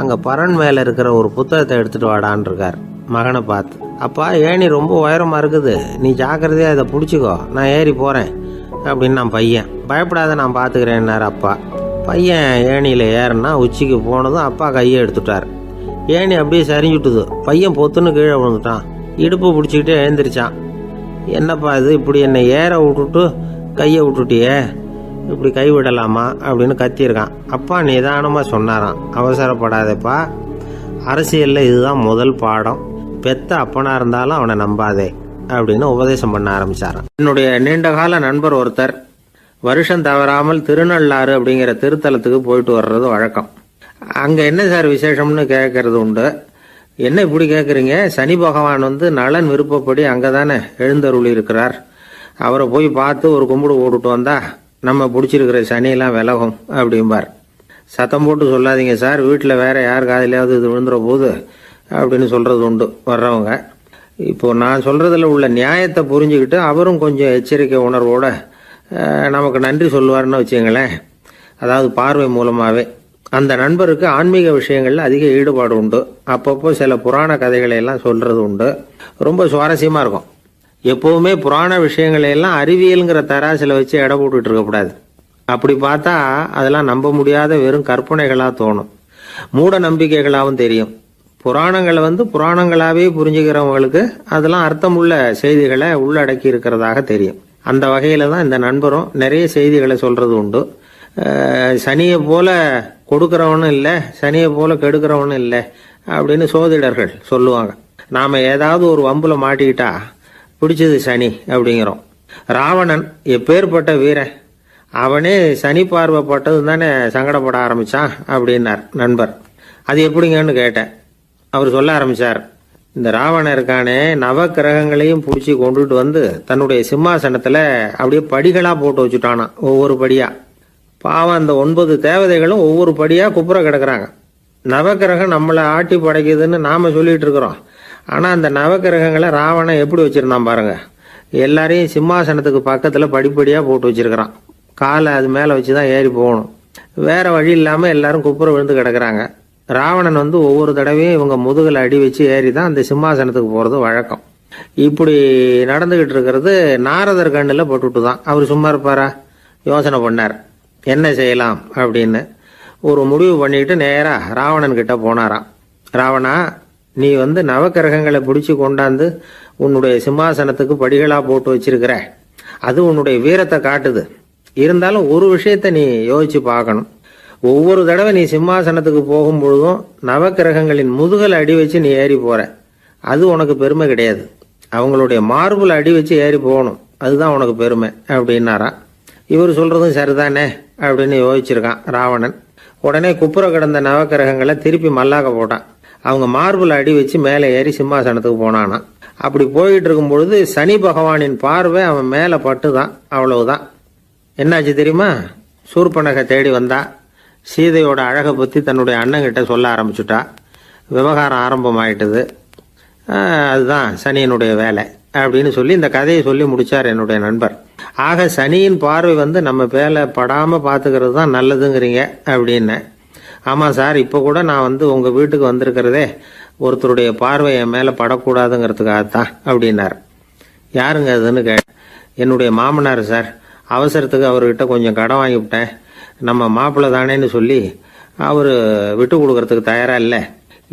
அங்கே பரன் மேலே இருக்கிற ஒரு புத்தகத்தை எடுத்துகிட்டு வாடான் இருக்கார் மகனை பார்த்து. அப்பா ஏணி ரொம்ப உயரமாக இருக்குது, நீ ஜாக்கிரதையாக இதை பிடிச்சிக்கோ, நான் ஏறி போகிறேன் அப்படின்னு நான் பையன். பயப்படாத, நான் பார்த்துக்கிறேன்னார் அப்பா. பையன் ஏணியில் ஏறினா உச்சிக்கு போனதும் அப்பா கையை எடுத்துட்டார். ஏணி அப்படியே சரிஞ்சுட்டுது. பையன் பொத்துன்னு கீழே விழுந்துட்டான். இடுப்பு பிடிச்சிக்கிட்டே எழுந்திரிச்சான். என்னப்பா இது, இப்படி என்னை ஏற விட்டுட்டு கையை விட்டுட்டியே, இப்படி கை விடலாமா அப்படின்னு கத்தியிருக்கான். அப்பா நிதானமாக சொன்னாராம், அவசரப்படாதேப்பா, அரசியலில் இதுதான் முதல் பாடம், பெத்த அப்பனாக இருந்தாலும் அவனை நம்பாதே அப்படின்னு உபதேசம் பண்ண ஆரம்பிச்சாராம். என்னுடைய நீண்டகால நண்பர் ஒருத்தர் வருஷம் தவறாமல் திருநள்ளாறு அப்படிங்கிற திருத்தலத்துக்கு போயிட்டு வர்றது வழக்கம். அங்கே என்ன சார் விசேஷம்னு கேட்கறது உண்டு. என்ன இப்படி கேட்குறீங்க, சனி பகவான் நலன் விருப்பப்படி அங்கே தானே எழுந்தருளி இருக்கிறார், அவரை போய் பார்த்து ஒரு கும்பிடு போட்டுட்டு வந்தா நம்ம பிடிச்சிருக்கிற சனியெல்லாம் விலகும் அப்படிம்பார். சத்தம் போட்டு சொல்லாதீங்க சார், வீட்டில் வேற யார் காதிலையாவது இது விழுந்துற போது அப்படின்னு சொல்கிறது உண்டு வர்றவங்க. இப்போது நான் சொல்கிறதுல உள்ள நியாயத்தை புரிஞ்சுக்கிட்டு அவரும் கொஞ்சம் எச்சரிக்கை உணர்வோடு நமக்கு நன்றி சொல்லுவார்னு வச்சுங்களேன். அதாவது பார்வை மூலமாகவே அந்த நண்பருக்கு ஆன்மீக விஷயங்கள்ல அதிக ஈடுபாடு உண்டு. அப்பப்போ சில புராண கதைகளை எல்லாம் சொல்றது உண்டு. ரொம்ப சுவாரஸ்யமா இருக்கும். எப்பவுமே புராண விஷயங்களை எல்லாம் அறிவியல்ங்கிற தராசில வச்சு எடை போட்டுட்டு இருக்கக்கூடாது. அப்படி பார்த்தா அதெல்லாம் நம்ப முடியாத வெறும் கற்பனைகளா தோணும், மூட நம்பிக்கைகளாகவும் தெரியும். புராணங்களை புராணங்களாவே புரிஞ்சுக்கிறவங்களுக்கு அதெல்லாம் அர்த்தமுள்ள செய்திகளை உள்ளடக்கி இருக்கிறதாக தெரியும். அந்த வகையில தான் இந்த நண்பரும் நிறைய செய்திகளை சொல்றது உண்டு. சனியை போல கொடுக்கிறவனும் இல்லை, சனியை போல கெடுக்கிறவனும் இல்லை அப்படின்னு சோதிடர்கள் சொல்லுவாங்க. நாம ஏதாவது ஒரு வம்புல மாட்டிக்கிட்டா பிடிச்சது சனி அப்படிங்கிறோம். ராவணன் எப்பேற்பட்ட வீரன், அவனே சனி பார்வைப்பட்டது தானே சங்கடப்பட ஆரம்பிச்சான் அப்படின்னார் நண்பர். அது எப்படிங்கன்னு கேட்டேன். அவர் சொல்ல ஆரம்பிச்சார், இந்த ராவணன் இருக்கானே நவ கிரகங்களையும் பிடிச்சி கொண்டுட்டு வந்து தன்னுடைய சிம்மாசனத்துல அப்படியே படிகளா போட்டு வச்சுட்டானா, ஒவ்வொரு படியா. பாவம் அந்த 9 தேவதைகளும் ஒவ்வொரு படியா குப்புற கிடக்குறாங்க. நவக்கிரகம் நம்மளை ஆட்டி படைக்குதுன்னு நாம சொல்லிட்டு இருக்கிறோம். ஆனா அந்த நவக்கிரகங்களை ராவணன் எப்படி வச்சிருந்தான் பாருங்க. எல்லாரையும் சிம்மாசனத்துக்கு பக்கத்துல படிப்படியா போட்டு வச்சிருக்கிறான். காலை அது மேல வச்சுதான் ஏறி போகணும். வேற வழி இல்லாம எல்லாரும் குப்புற விழுந்து கிடக்குறாங்க. ராவணன் ஒவ்வொரு தடவையும் இவங்க முதுகுல அடி வச்சு ஏறி தான் அந்த சிம்மாசனத்துக்கு போறது வழக்கம். இப்படி நடந்துகிட்டு இருக்கிறது நாரதர் கண்ணுல பட்டுட்டு தான். அவர் சும்மா இருப்பாரா? யோசனை பண்ணார், என்ன செய்யலாம் அப்படின்னு. ஒரு முடிவு பண்ணிட்டு நேரா ராவணன் கிட்ட போனாராம். ராவணா, நீ நவக்கிரகங்களை பிடிச்சு கொண்டாந்து உன்னுடைய சிம்மாசனத்துக்கு படிகளா போட்டு வச்சிருக்கிற, அது உன்னுடைய வீரத்தை காட்டுது. இருந்தாலும் ஒரு விஷயத்த நீ யோசிச்சு பார்க்கணும். ஒவ்வொரு தடவை நீ சிம்மாசனத்துக்கு போகும் பொழுதும் நவக்கிரகங்களின் முதுகல் அடி வச்சு நீ ஏறி போற, அது உனக்கு பெருமை கிடையாது. அவங்களுடைய மார்புல அடி வச்சு ஏறி போகணும், அதுதான் உனக்கு பெருமை அப்படின்னாரா. இவர் சொல்றதும் சரிதானே அப்படின்னு யோசிச்சிருக்கான் ராவணன். உடனே குப்புற கிடந்த நவக்கிரகங்களை திருப்பி மல்லாக்க போட்டான். அவங்க மார்புல அடி வச்சு மேலே ஏறி சிம்மாசனத்துக்கு போனானா. அப்படி போயிட்டு இருக்கும் பொழுது சனி பகவானின் பார்வை அவன் மேல பட்டுதான். அவ்வளவுதான். என்னாச்சு தெரியுமா? சூர்பனகை தேடி வந்தா. சீதையோட அழகை பத்தி தன்னுடைய அண்ணங்கிட்ட சொல்ல ஆரம்பிச்சுட்டா. விவகாரம் ஆரம்பமாயிட்டது. அதுதான் சனியினுடைய வேலை அப்படின்னு சொல்லி இந்த கதையை சொல்லி முடிச்சார் என்னுடைய நண்பர். ஆக சனியின் பார்வை நம்ம மேல படாம பாத்துக்கிறது தான் நல்லதுங்கிறீங்க அப்படின்னு. ஆமா சார், இப்ப கூட நான் உங்க வீட்டுக்கு வந்திருக்கிறதே ஒருத்தருடைய பார்வை என் மேல படக்கூடாதுங்கிறதுக்காகத்தான் அப்படின்னார். யாருங்க அதுன்னு என்னுடைய மாமனார் சார். அவசரத்துக்கு அவர்கிட்ட கொஞ்சம் கடன் வாங்கிவிட்டேன். நம்ம மாப்பிள்ளை தானேன்னு சொல்லி அவர் விட்டு கொடுக்கறதுக்கு தயாரா இல்லை.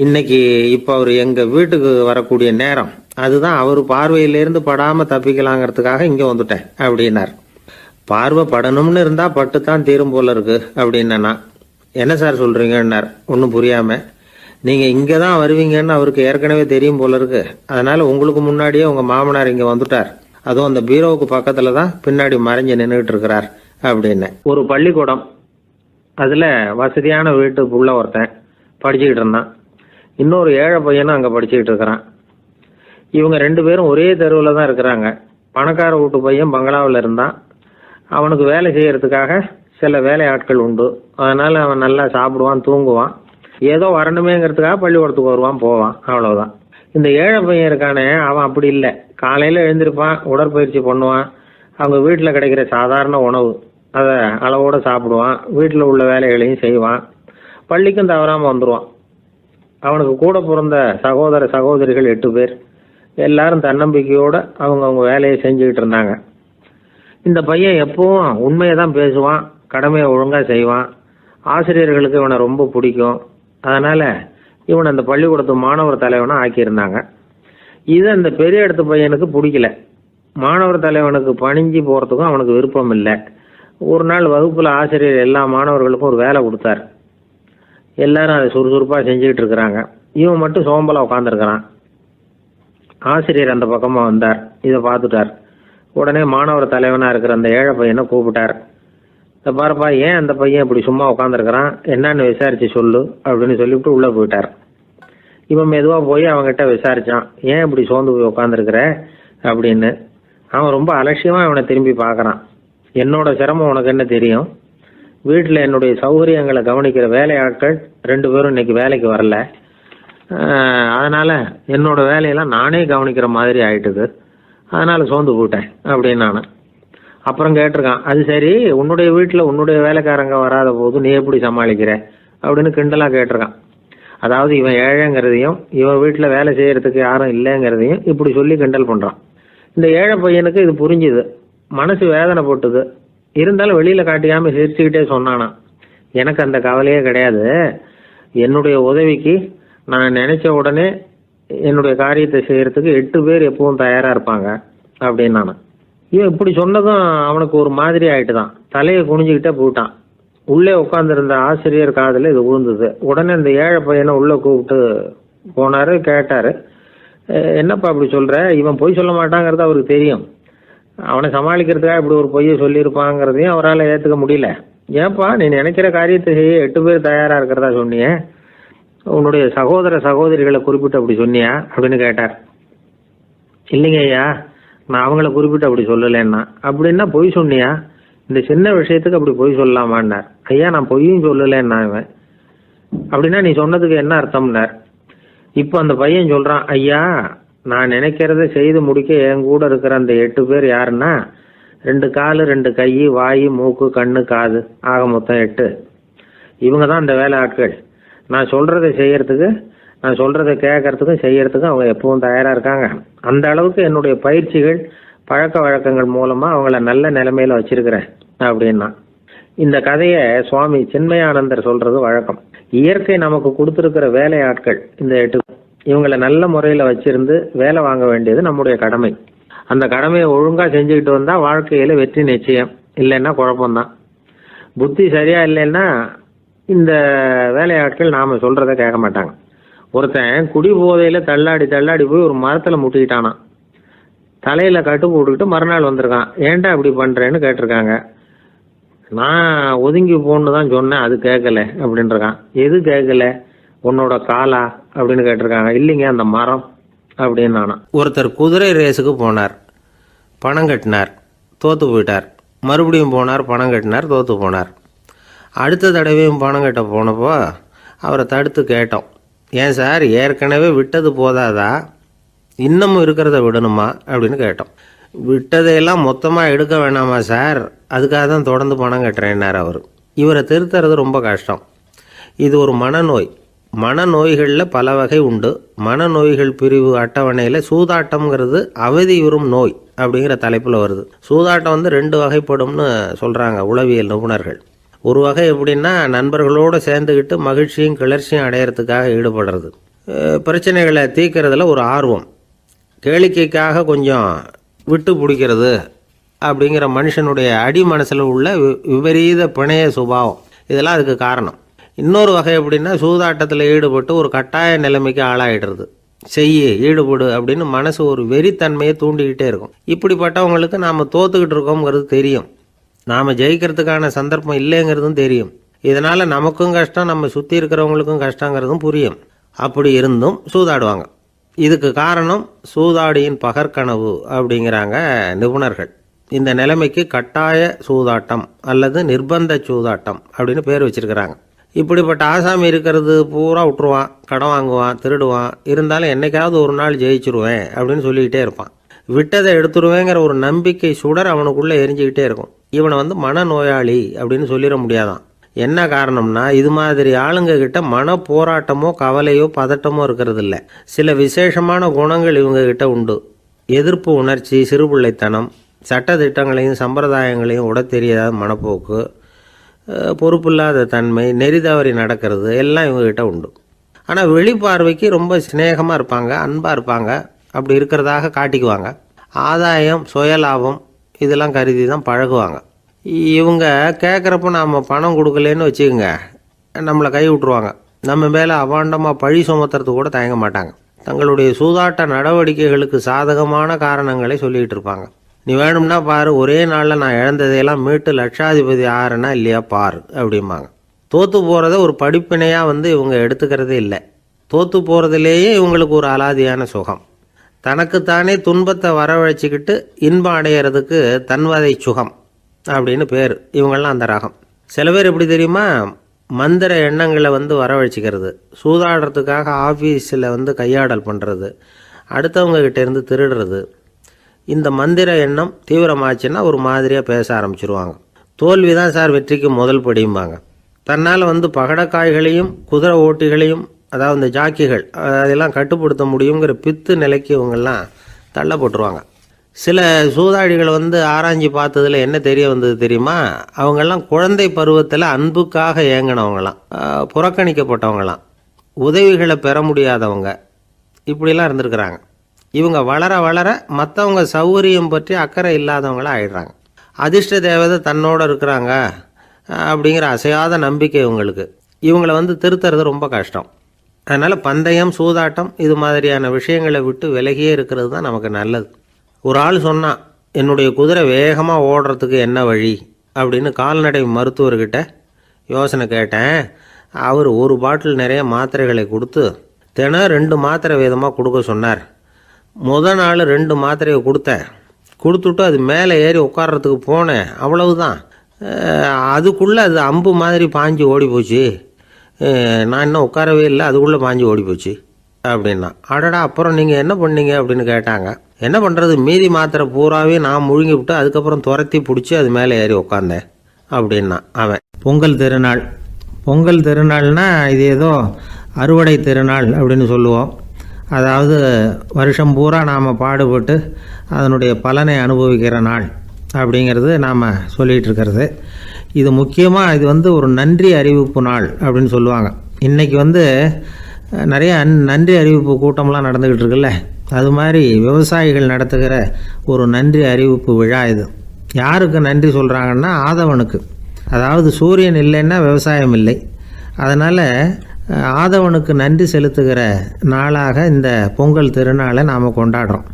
இன்னைக்கு இப்ப அவர் எங்க வீட்டுக்கு வரக்கூடிய நேரம், அதுதான் அவர் பார்வையிலிருந்து படாம தப்பிக்கலாங்கிறதுக்காக இங்க வந்துட்டேன் அப்படின்னார். பார்வை படணும்னு இருந்தா பட்டுத்தான் தீரும் போல இருக்கு அப்படின்னா. என்ன சார் சொல்றீங்கன்னார் ஒன்னும் புரியாம. நீங்க இங்கதான் வருவீங்கன்னு அவருக்கு ஏற்கனவே தெரியும் போல இருக்கு. அதனால உங்களுக்கு முன்னாடியே உங்க மாமனார் இங்க வந்துட்டார். அதுவும் அந்த பீரோவுக்கு பக்கத்துல தான் பின்னாடி மறைஞ்சு நின்றுட்டு இருக்கிறார் அப்படின்னு. ஒரு பள்ளிக்கூடம், அதுல வசதியான வீட்டுக்குள்ள ஒருத்தன் படிச்சுக்கிட்டு இருந்தான். இன்னொரு ஏழை பையனும் அங்க படிச்சுக்கிட்டு இருக்கிறான். இவங்க 2 பேரும் ஒரே தெருவில் தான் இருக்கிறாங்க. பணக்கார வீட்டு பையன் பங்களாவில் இருந்தான். அவனுக்கு வேலை செய்யறதுக்காக சில வேலை ஆட்கள் உண்டு. அதனால அவன் நல்லா சாப்பிடுவான், தூங்குவான். ஏதோ வரணுமேங்கிறதுக்காக பள்ளிக்கூடத்துக்கு வருவான், போவான், அவ்வளவுதான். இந்த ஏழை பையன் இருக்கானே, அவன் அப்படி இல்லை. காலையில எழுந்திருப்பான், உடற்பயிற்சி பண்ணுவான். அவங்க வீட்டில் கிடைக்கிற சாதாரண உணவு அதை அளவோட சாப்பிடுவான். வீட்டில் உள்ள வேலைகளையும் செய்வான். பள்ளிக்கும் தவறாம வந்துடுவான். அவனுக்கு கூட பிறந்த சகோதர சகோதரிகள் 8 பேர். எல்லாரும் தன்னம்பிக்கையோட அவங்க வேலையை செஞ்சுக்கிட்டு இருந்தாங்க. இந்த பையன் எப்பவும் உண்மையை தான் பேசுவான், கடமையை ஒழுங்கா செய்வான். ஆசிரியர்களுக்கு இவனை ரொம்ப பிடிக்கும். அதனால இவன் அந்த பள்ளிக்கூடத்து மாணவர் தலைவனா ஆக்கியிருந்தாங்க. இது அந்த பெரிய இடத்து பையனுக்கு பிடிக்கல. மாணவர் தலைவனுக்கு பணிஞ்சு போறதுக்கும் அவனுக்கு விருப்பம் இல்லை. ஒரு நாள் வகுப்புல ஆசிரியர் எல்லா மாணவர்களுக்கும் ஒரு வேலை கொடுத்தார். எல்லாரும் அதை சுறுசுறுப்பா செஞ்சுக்கிட்டு இருக்கிறாங்க. இவன் மட்டும் சோம்பலா உட்காந்துருக்கிறான். ஆசிரியர் அந்த பக்கமா வந்தார். இதை பார்த்துட்டார். உடனே மாணவர் தலைவனா இருக்கிற அந்த ஏழை பையனை கூப்பிட்டார். இந்த பாருப்பா, ஏன் அந்த பையன் இப்படி சும்மா உட்காந்துருக்கிறான், என்னன்னு விசாரிச்சு சொல்லு அப்படின்னு சொல்லிவிட்டு உள்ள போயிட்டார். இவன் மெதுவா போய் அவன்கிட்ட விசாரிச்சான், ஏன் இப்படி சோர்ந்து போய் உட்காந்துருக்கிற அப்படின்னு. அவன் ரொம்ப அலட்சியமா இவனை திரும்பி பார்க்கறான். என்னோட சிரமம் உனக்கு என்ன தெரியும்? வீட்டில் என்னுடைய சௌகரியங்களை கவனிக்கிற வேலையாட்கள் 2 பேரும் இன்னைக்கு வேலைக்கு வரல. அதனால என்னோட வேலையெல்லாம் நானே கவனிக்கிற மாதிரி ஆயிட்டுது. அதனால சோர்ந்து போயிட்டேன் அப்படின்னு நான். அப்புறம் கேட்டிருக்கான், அது சரி, உன்னுடைய வீட்டில் உன்னுடைய வேலைக்காரங்க வராத போது நீ எப்படி சமாளிக்கிற அப்படின்னு கிண்டலாக கேட்டிருக்கான். அதாவது இவன் ஏழைங்கிறதையும் இவன் வீட்டில் வேலை செய்யறதுக்கு யாரும் இல்லைங்கிறதையும் இப்படி சொல்லி கிண்டல் பண்ணுறான். இந்த ஏழை பையனுக்கு இது புரிஞ்சுது, மனசு வேதனை போட்டுது. இருந்தாலும் வெளியில் காட்டிக்காமல் சிரிச்சுக்கிட்டே சொன்னானா, எனக்கு அந்த கவலையே கிடையாது, என்னுடைய உதவிக்கு நான் நினைச்ச உடனே என்னுடைய காரியத்தை செய்யறதுக்கு 8 பேர் எப்பவும் தயாராக இருப்பாங்க அப்படின்னு. இவன் இப்படி சொன்னதும் அவனுக்கு ஒரு மாதிரி ஆயிட்டு தான், தலையை குனிஞ்சுக்கிட்டே போயிட்டான். உள்ளே உட்காந்துருந்த ஆசிரியர் காதில் இது விழுந்தது. உடனே இந்த ஏழை பையனை உள்ளே கூப்பிட்டு போனார், கேட்டார், என்னப்பா இப்படி சொல்கிற? இவன் பொய் சொல்ல மாட்டாங்கிறது அவருக்கு தெரியும், அவனை சமாளிக்கிறதுக்காக இப்படி ஒரு பொய்யை சொல்லியிருப்பாங்கிறதையும் அவரால் ஏற்றுக்க முடியல. ஏன்பா நீ நினைக்கிற காரியத்தை செய்ய 8 பேர் தயாராக இருக்கிறதா சொன்னியே, உன்னுடைய சகோதர சகோதரிகளை குறிப்பிட்டு அப்படி சொன்னியா அப்படின்னு கேட்டார். இல்லைங்க ஐயா, நான் அவங்கள குறிப்பிட்டு அப்படி சொல்லலைன்னா. அப்படின்னா பொய் சொன்னியா? இந்த சின்ன விஷயத்துக்கு அப்படி பொய் சொல்லலாமான்னார். ஐயா நான் பொய்யும் சொல்லலைன்னா. இவன் அப்படின்னா நீ சொன்னதுக்கு என்ன அர்த்தம்னார். இப்போ அந்த பையன் சொல்கிறான், ஐயா நான் நினைக்கிறத செய்து முடிக்க என் கூட இருக்கிற அந்த 8 பேர் யாருன்னா 2 காலு 2 கை வாய் மூக்கு கண்ணு காது ஆக மொத்தம் 8. இவங்க தான் அந்த வேலை ஆட்கள். நான் சொல்கிறத செய்யறதுக்கு, நான் சொல்கிறத கேட்கறதுக்கும் செய்யறதுக்கும் அவங்க எப்பவும் தயாராக இருக்காங்க. அந்த அளவுக்கு என்னுடைய பயிற்சிகள் பழக்க வழக்கங்கள் மூலமாக அவங்கள நல்ல நிலைமையில் வச்சிருக்கிறேன் அப்படின்னா. இந்த கதையை சுவாமி சின்மயானந்தர் சொல்கிறது வழக்கம். இயற்கை நமக்கு கொடுத்துருக்கிற வேலை ஆட்கள் இந்த 8, இவங்களை நல்ல முறையில் வச்சிருந்து வேலை வாங்க வேண்டியது நம்முடைய கடமை. அந்த கடமையை ஒழுங்காக செஞ்சுக்கிட்டு வந்தால் வாழ்க்கையில் வெற்றி நிச்சயம், இல்லைன்னா குழப்பம்தான். புத்தி சரியா இல்லைன்னா இந்த வேலையாட்கள் நாம் சொல்கிறத கேட்க மாட்டாங்க. ஒருத்தன் குடி போதையில் தள்ளாடி தள்ளாடி போய் ஒரு மரத்தில் முட்டிக்கிட்டானா, தலையில் கட்டு போட்டுக்கிட்டு மறுநாள் வந்திருக்கான். ஏன்டா இப்படி பண்ணுறேன்னு கேட்டிருக்காங்க. நான் ஒதுங்கி போன்னு தான் சொன்னேன், அது கேட்கல அப்படின்ட்டுருக்கான். எது கேட்கல? உன்னோட காலா அப்படின்னு கேட்டிருக்காங்க. இல்லைங்க அந்த மரம் அப்படின்னு நானா. ஒருத்தர் குதிரை ரேஸுக்கு போனார், பணம் கட்டினார், தோற்று போயிட்டார். மறுபடியும் போனார், பணம் கட்டினார், தோற்று போனார். அடுத்த தடவையும் பணம் கட்ட போனப்போ அவரை தடுத்து கேட்டோம், ஏன் சார் ஏற்கனவே விட்டது போதாதா, இன்னமும் இருக்கிறத விடணுமா அப்படின்னு கேட்டோம். விட்டதையெல்லாம் மொத்தமாக எடுக்க வேணாமா சார், அதுக்காக தான் தொடர்ந்து பணம் கட்டுறேன்னார் அவர். இவரை திருத்துறது ரொம்ப கஷ்டம். இது ஒரு மனநோய். மனநோய்களில் பல வகை உண்டு. மனநோய்கள் பிரிவு அட்டவணையில் சூதாட்டம்ங்கிறது அவதியுறும் நோய் அப்படிங்கிற தலைப்பில் வருது. சூதாட்டம் 2 வகைப்படும்னு சொல்கிறாங்க உளவியல் நிபுணர்கள். ஒரு வகை எப்படின்னா, நண்பர்களோடு சேர்ந்துக்கிட்டு மகிழ்ச்சியும் கிளர்ச்சியும் அடையிறதுக்காக ஈடுபடுறது, பிரச்சனைகளை தீர்க்கறதுல ஒரு ஆர்வம், கேளிக்கைக்காக கொஞ்சம் விட்டு பிடிக்கிறது அப்படிங்கிற மனுஷனுடைய அடி மனசில் உள்ள விபரீத பிணைய சுபாவம், இதெல்லாம் அதுக்கு காரணம். இன்னொரு வகை எப்படின்னா, சூதாட்டத்தில் ஈடுபட்டு ஒரு கட்டாய நிலைமைக்கு ஆளாயிடுறது, ஈடுபடு அப்படின்னு மனசு ஒரு வெறித்தன்மையை தூண்டிக்கிட்டே இருக்கும். இப்படிப்பட்டவங்களுக்கு நாம் தோத்துக்கிட்டு இருக்கோங்கிறது தெரியும், நாம் ஜெயிக்கிறதுக்கான சந்தர்ப்பம் இல்லைங்கிறதும் தெரியும். இதனால் நமக்கும் கஷ்டம், நம்ம சுற்றி இருக்கிறவங்களுக்கும் கஷ்டங்கிறதும் புரியும். அப்படி இருந்தும் சூதாடுவாங்க. இதுக்கு காரணம் சூதாடியின் பகற்கனவு அப்படிங்கிறாங்க நிபுணர்கள். இந்த நிலைமைக்கு கட்டாய சூதாட்டம் அல்லது நிர்பந்த சூதாட்டம் அப்படின்னு பேர் வச்சிருக்கிறாங்க. இப்படிப்பட்ட ஆசாமி இருக்கிறது பூரா விட்டுருவான், கடன் வாங்குவான், திருடுவான். இருந்தாலும் என்னைக்காவது ஒரு நாள் ஜெயிச்சிருவேன் அப்படின்னு சொல்லிக்கிட்டே இருப்பான். விட்டதை எடுத்துருவேங்கிற ஒரு நம்பிக்கை சுடர் அவனுக்குள்ளே எரிஞ்சுக்கிட்டே இருக்கும். இவனை மனநோயாளி அப்படின்னு சொல்லிட முடியாதான். என்ன காரணம்னா, இது மாதிரி ஆளுங்க கிட்ட மன போராட்டமோ கவலையோ பதட்டமோ இருக்கிறது இல்லை. சில விசேஷமான குணங்கள் இவங்க கிட்ட உண்டு. எதிர்ப்பு உணர்ச்சி, சிறுபிள்ளைத்தனம், சட்ட திட்டங்களையும் சம்பிரதாயங்களையும் உட தெரியாத மனப்போக்கு, பொறுப்பில்லாத தன்மை, நெறிதவறி நடக்கிறது எல்லாம் இவங்ககிட்ட உண்டு. ஆனால் வெளிப்பார்வைக்கு ரொம்ப சிநேகமாக இருப்பாங்க, அன்பாக இருப்பாங்க. அப்படி இருக்கிறதாக காட்டிக்குவாங்க. ஆதாயம், சுயலாபம் இதெல்லாம் கருதி தான் பழகுவாங்க. இவங்க கேட்குறப்ப நாம் பணம் கொடுக்கலன்னு வச்சுக்கோங்க, நம்மளை கை விட்டுருவாங்க. நம்ம மேலே அபாண்டமாக பழி சுமத்துறது கூட தயங்க மாட்டாங்க. தங்களுடைய சூதாட்ட நடவடிக்கைகளுக்கு சாதகமான காரணங்களை சொல்லிகிட்டு இருப்பாங்க. நீ வேணும்னா பாரு, ஒரே நாளில் நான் இழந்ததையெல்லாம் மீட்டு லட்சாதிபதி ஆறேன்னா இல்லையா பாரு அப்படிம்பாங்க. தோற்று போகிறத ஒரு படிப்பினையாக இவங்க எடுத்துக்கிறதே இல்லை. தோற்று போகிறதுலேயே இவங்களுக்கு ஒரு அலாதியான சுகம். தனக்குத்தானே துன்பத்தை வரவழைச்சிக்கிட்டு இன்பம் அடையிறதுக்கு தன்வதை சுகம் அப்படின்னு பேர். இவங்கெல்லாம் அந்த ரகம். சில பேர் எப்படி தெரியுமா, மந்திர எண்ணங்களை வரவழைச்சிக்கிறது, சூதாடுறதுக்காக ஆஃபீஸில் கையாடல் பண்ணுறது, அடுத்தவங்க கிட்ட இருந்து திருடுறது. இந்த மந்திர எண்ணம் தீவிரமாச்சுன்னா ஒரு மாதிரியாக பேச ஆரம்பிச்சிருவாங்க. தோல்வி தான் சார் வெற்றிக்கு முதல் படியும்பாங்க. தன்னால் பகடக்காய்களையும் குதிரை ஓட்டிகளையும், அதாவது இந்த ஜாக்கிகள், அதெல்லாம் கட்டுப்படுத்த முடியுங்கிற பித்து நிலைக்கு இவங்கெல்லாம் தள்ளப்பட்டுருவாங்க. சில சூதாடிகள் ஆராய்ச்சி பார்த்ததில் என்ன தெரிய வந்தது தெரியுமா? அவங்கெல்லாம் குழந்தை பருவத்தில் அன்புக்காக ஏங்கினவங்களாம், புறக்கணிக்கப்பட்டவங்களாம், உதவிகளை பெற முடியாதவங்க, இப்படிலாம் இருந்திருக்கிறாங்க. இவங்க வளர வளர மற்றவங்க சௌகரியம் பற்றி அக்கறை இல்லாதவங்களாக ஆயிடுறாங்க. அதிர்ஷ்ட தேவதை தன்னோடு இருக்கிறாங்க அப்படிங்கிற அசையாத நம்பிக்கை இவங்களுக்கு. இவங்களை திருத்துறது ரொம்ப கஷ்டம். அதனால் பந்தயம், சூதாட்டம் இது மாதிரியான விஷயங்களை விட்டு விலகியே இருக்கிறது தான் நமக்கு நல்லது. ஒரு ஆள் சொன்னான், என்னுடைய குதிரை வேகமாக ஓடுறதுக்கு என்ன வழி அப்படின்னு கால்நடை மருத்துவர்கிட்ட யோசனை கேட்டேன். அவர் ஒரு பாட்டில் நிறைய மாத்திரைகளை கொடுத்து தினம் 2 மாத்திரை வீதமாக கொடுக்க சொன்னார். முதல் நாள் 2 மாத்திரையை கொடுத்துட்டு அது மேலே ஏறி உட்கார்றதுக்கு போனேன். அவ்வளவுதான். அதுக்குள்ளே அது அம்பு மாதிரி பாஞ்சு ஓடி போச்சு. நான் இன்னும் உட்காரவே இல்லை, அதுக்குள்ளே பாஞ்சு ஓடி போச்சு அப்படின்னா. அடடா, அப்புறம் நீங்கள் என்ன பண்ணீங்க அப்படின்னு கேட்டாங்க. என்ன பண்ணுறது, மீதி மாத்திரை பூராவே நான் முழுங்கி விட்டு அதுக்கப்புறம் துரத்தி பிடிச்சி அது மேலே ஏறி உட்காந்தேன் அப்படின்னா அவன். பொங்கல் திருநாள்னா இது ஏதோ அறுவடை திருநாள் அப்படின்னு சொல்லுவோம். அதாவது வருஷம் பூரா நாம் பாடுபட்டு அதனுடைய பலனை அனுபவிக்கிற நாள் அப்படிங்கிறது நாம் சொல்லிகிட்டு இருக்கிறது. இது முக்கியமாக இது ஒரு நன்றி அறிவிப்பு நாள் அப்படின்னு சொல்லுவாங்க. இன்றைக்கி நிறைய நன்றி அறிவிப்பு கூட்டம்லாம் நடந்துக்கிட்டு இருக்குல்ல, அது மாதிரி விவசாயிகள் நடத்துகிற ஒரு நன்றி அறிவிப்பு விழா இது. யாருக்கு நன்றி சொல்கிறாங்கன்னா ஆதவனுக்கு. அதாவது சூரியன் இல்லைன்னா விவசாயம் இல்லை. அதனால் ஆதவனுக்கு நன்றி செலுத்துகிற நாளாக இந்த பொங்கல் திருநாளை நாம் கொண்டாடுறோம்.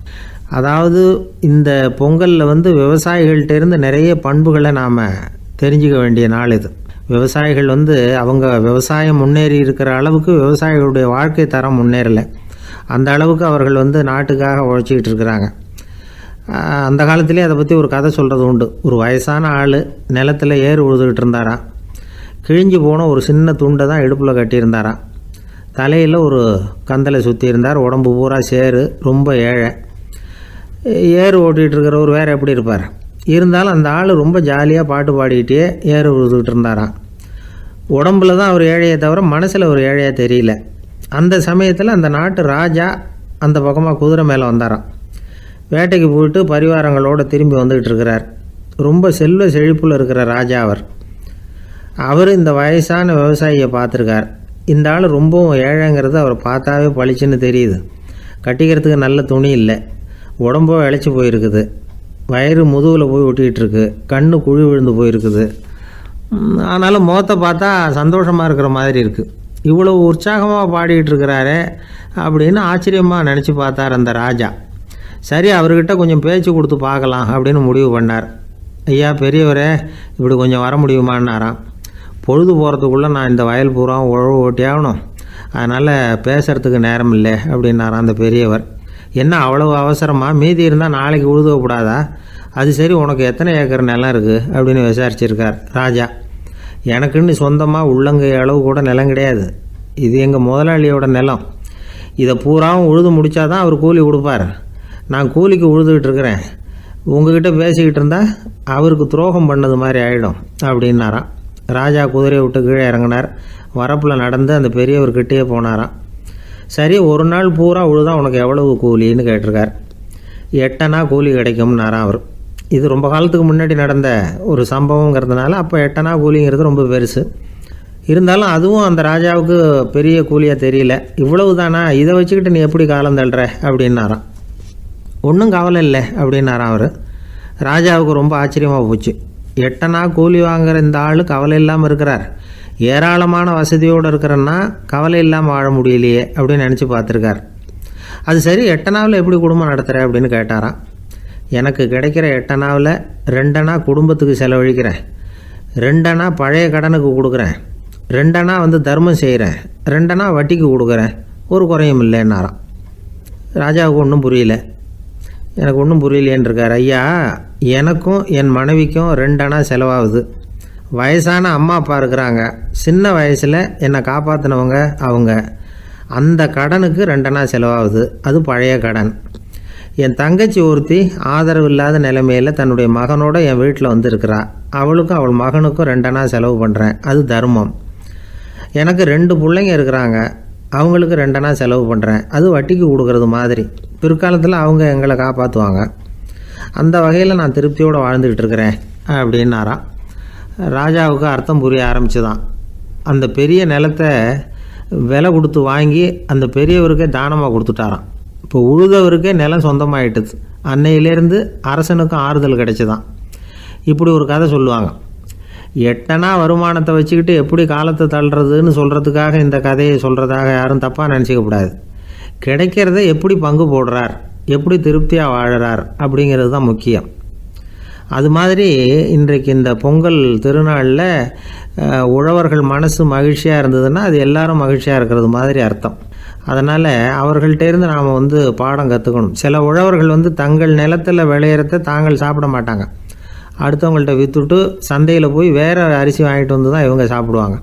அதாவது இந்த பொங்கலில் விவசாயிகள்கிட்டேருந்து நிறைய பண்புகளை நாம் தெரிஞ்சுக்க வேண்டிய நாள் இது. விவசாயிகள் அவங்க விவசாயம் முன்னேறி இருக்கிற அளவுக்கு விவசாயிகளுடைய வாழ்க்கை தரம் முன்னேறலை. அந்த அளவுக்கு அவர்கள் நாட்டுக்காக உழைச்சிக்கிட்டு இருக்கிறாங்க. அந்த காலத்திலே அதை பற்றி ஒரு கதை சொல்கிறது உண்டு. ஒரு வயசான ஆள் நிலத்தில் ஏறு உழுதுகிட்டு இருந்தாராம். கிழிஞ்சு போன ஒரு சின்ன துண்டை தான் இடுப்பில் கட்டியிருந்தாராம். தலையில் ஒரு கந்தலை சுற்றி இருந்தார். உடம்பு பூரா சேரு, ரொம்ப ஏழை. ஏறு ஓட்டிகிட்டு இருக்கிறவர் வேறு எப்படி இருப்பார்? இருந்தாலும் அந்த ஆள் ரொம்ப ஜாலியாக பாட்டு பாடிக்கிட்டே ஏறு உழுதுகிட்டு இருந்தாராம். உடம்புல தான் அவர் ஏழையை தவிர மனசில் ஒரு ஏழையாக தெரியல. அந்த சமயத்தில் அந்த நாட்டு ராஜா அந்த பக்கமாக குதிரை மேலே வந்தாராம். வேட்டைக்கு போயிட்டு பரிவாரங்களோடு திரும்பி வந்துக்கிட்டு இருக்கிறார். ரொம்ப செல்வ செழிப்பில் இருக்கிற ராஜா அவர் இந்த வயசான விவசாயியை பார்த்துருக்கார். இந்த ஆள் ரொம்பவும் ஏழைங்கிறது அவர் பார்த்தாவே பளிச்சுன்னு தெரியுது. கட்டிக்கிறதுக்கு நல்ல துணி இல்லை, உடம்போ இழைச்சி போயிருக்குது, வயிறு முதுகில் போய் ஒட்டிக்கிட்டு இருக்கு, கண்ணு குழி விழுந்து போயிருக்குது. ஆனாலும் முகத்தை பார்த்தா சந்தோஷமாக இருக்கிற மாதிரி இருக்குது. இவ்வளோ உற்சாகமாக பாடிக்கிட்டு இருக்கிறாரே அப்படின்னு ஆச்சரியமாக நினச்சி பார்த்தார் அந்த ராஜா. சரி, அவர்கிட்ட கொஞ்சம் பேச்சு கொடுத்து பார்க்கலாம் அப்படின்னு முடிவு பண்ணார். ஐயா பெரியவரே, இப்படி கொஞ்சம் வர முடியுமான்னாராம். பொழுது போகிறதுக்குள்ளே நான் இந்த வயல் பூரா உழவு ஓட்டி ஆகணும், அதனால் பேசுகிறதுக்கு நேரம் இல்லை அப்படின்னாராம் அந்த பெரியவர். என்ன அவ்வளவு அவசரமாக? மீதி இருந்தால் நாளைக்கு உழுதக்கூடாதா? அது சரி, உனக்கு எத்தனை ஏக்கர் நிலம் இருக்குது அப்படின்னு விசாரிச்சிருக்கார் ராஜா. எனக்குன்னு சொந்தமாக உள்ளங்கை அளவு கூட நிலம் கிடையாது. இது எங்கள் முதலாளியோட நிலம். இதை பூராவும் உழுது முடித்தா தான் அவர் கூலி கொடுப்பார். நான் கூலிக்கு உழுதுகிட்டு இருக்கிறேன். உங்ககிட்ட பேசிக்கிட்டு இருந்தால் அவருக்கு துரோகம் பண்ணது மாதிரி ஆகிடும் அப்படின்னாராம். ராஜா குதிரையை விட்டு கீழே இறங்கினார். வரப்பில் நடந்து அந்த பெரியவர்கிட்டே போனாராம். சரி, ஒரு நாள் பூரா உழுதா உனக்கு எவ்வளவு கூலின்னு கேட்டிருக்கார். 8 அணா கூலி கிடைக்கும்னாராம் அவர். இது ரொம்ப காலத்துக்கு முன்னாடி நடந்த ஒரு சம்பவங்கிறதுனால அப்போ 8 அணா கூலிங்கிறது ரொம்ப பெருசு. இருந்தாலும் அதுவும் அந்த ராஜாவுக்கு பெரிய கூலியாக தெரியல. இவ்வளவு தானா, இதை வச்சுக்கிட்டு நீ எப்படி காலம் தள்ளுற அப்படின்னாராம். ஒன்றும் கவலை இல்லை அப்படின்னாராம் அவர். ராஜாவுக்கு ரொம்ப ஆச்சரியமாக போச்சு. 8 அணா கூலி வாங்குகிற இந்த ஆள் கவலை இல்லாமல் இருக்கிறார், ஏராளமான வசதியோடு இருக்கிறன்னா கவலை இல்லாமல் வாழ முடியலையே அப்படின்னு நினச்சி பார்த்துருக்கார். அது சரி, 8 அணாவில் எப்படி குடும்பம் நடத்துகிற அப்படின்னு கேட்டாராம். எனக்கு கிடைக்கிற 8 அணாவில் 2 அணா குடும்பத்துக்கு செலவழிக்கிறேன், 2 அணா பழைய கடனுக்கு கொடுக்குறேன், 2 அணா தர்மம் செய்கிறேன், 2 அணா வட்டிக்கு கொடுக்குறேன், ஒரு குறையும் இல்லைன்னாராம். ராஜாவுக்கு ஒன்றும் புரியல. எனக்கு ஒன்றும் புரியலேன்னு இருக்கார். ஐயா, எனக்கும் என் மனைவிக்கும் 2 அணா செலவாகுது. வயசான அம்மா அப்பா இருக்கிறாங்க, சின்ன வயசில் என்னை காப்பாற்றினவங்க அவங்க. அந்த கடனுக்கு 2 அணா செலவாகுது, அது பழைய கடன். என் தங்கச்சி ஒருத்தி ஆதரவு இல்லாத நிலைமையில் தன்னுடைய மகனோட என் வீட்டில் வந்து இருக்கிறா. அவளுக்கும் அவள் மகனுக்கும் 2 அணா செலவு பண்ணுறேன், அது தர்மம். எனக்கு 2 பிள்ளைங்க இருக்கிறாங்க, அவங்களுக்கு 2 அணா செலவு பண்ணுறேன், அது வட்டிக்கு கொடுக்கறது மாதிரி. பிற்காலத்தில் அவங்க எங்களை காப்பாற்றுவாங்க. அந்த வகையில் நான் திருப்தியோடு வாழ்ந்துக்கிட்டு இருக்கிறேன் அப்படின்னாராம். ராஜாவுக்கு அர்த்தம் புரிய ஆரம்பிச்சுதான். அந்த பெரிய நிலத்தை விலை கொடுத்து வாங்கி அந்த பெரியவருக்கே தானமாக கொடுத்துட்டாராம். இப்போ உழுதவருக்கே நிலம் சொந்தமாயிட்டுது. அன்னையிலேருந்து அரசனுக்கும் ஆறுதல் கிடைச்சிதான். இப்படி ஒரு கதை சொல்லுவாங்க. 8 அணா வருமானத்தை வச்சுக்கிட்டு எப்படி காலத்தை தள்ளுறதுன்னு சொல்கிறதுக்காக இந்த கதையை சொல்கிறதாக யாரும் தப்பாக நினச்சிக்கக்கூடாது. கிடைக்கிறத எப்படி பங்கு போடுறார், எப்படி திருப்தியாக வாழறார் அப்படிங்கிறது தான் முக்கியம். அது மாதிரி இன்றைக்கு இந்த பொங்கல் திருநாளில் உழவர்கள் மனசு மகிழ்ச்சியாக இருந்ததுன்னா அது எல்லாரும் மகிழ்ச்சியாக இருக்கிறது மாதிரி அர்த்தம். அதனால் அவர்கள்ட்டேருந்து நாம் பாடம் கற்றுக்கணும். சில உழவர்கள் தங்கள் நிலத்தில் விளையிறத தாங்கள் சாப்பிட மாட்டாங்க. அடுத்தவங்கள்ட்ட விற்றுட்டு சந்தையில் போய் வேறு அரிசி வாங்கிட்டு வந்து தான் இவங்க சாப்பிடுவாங்க.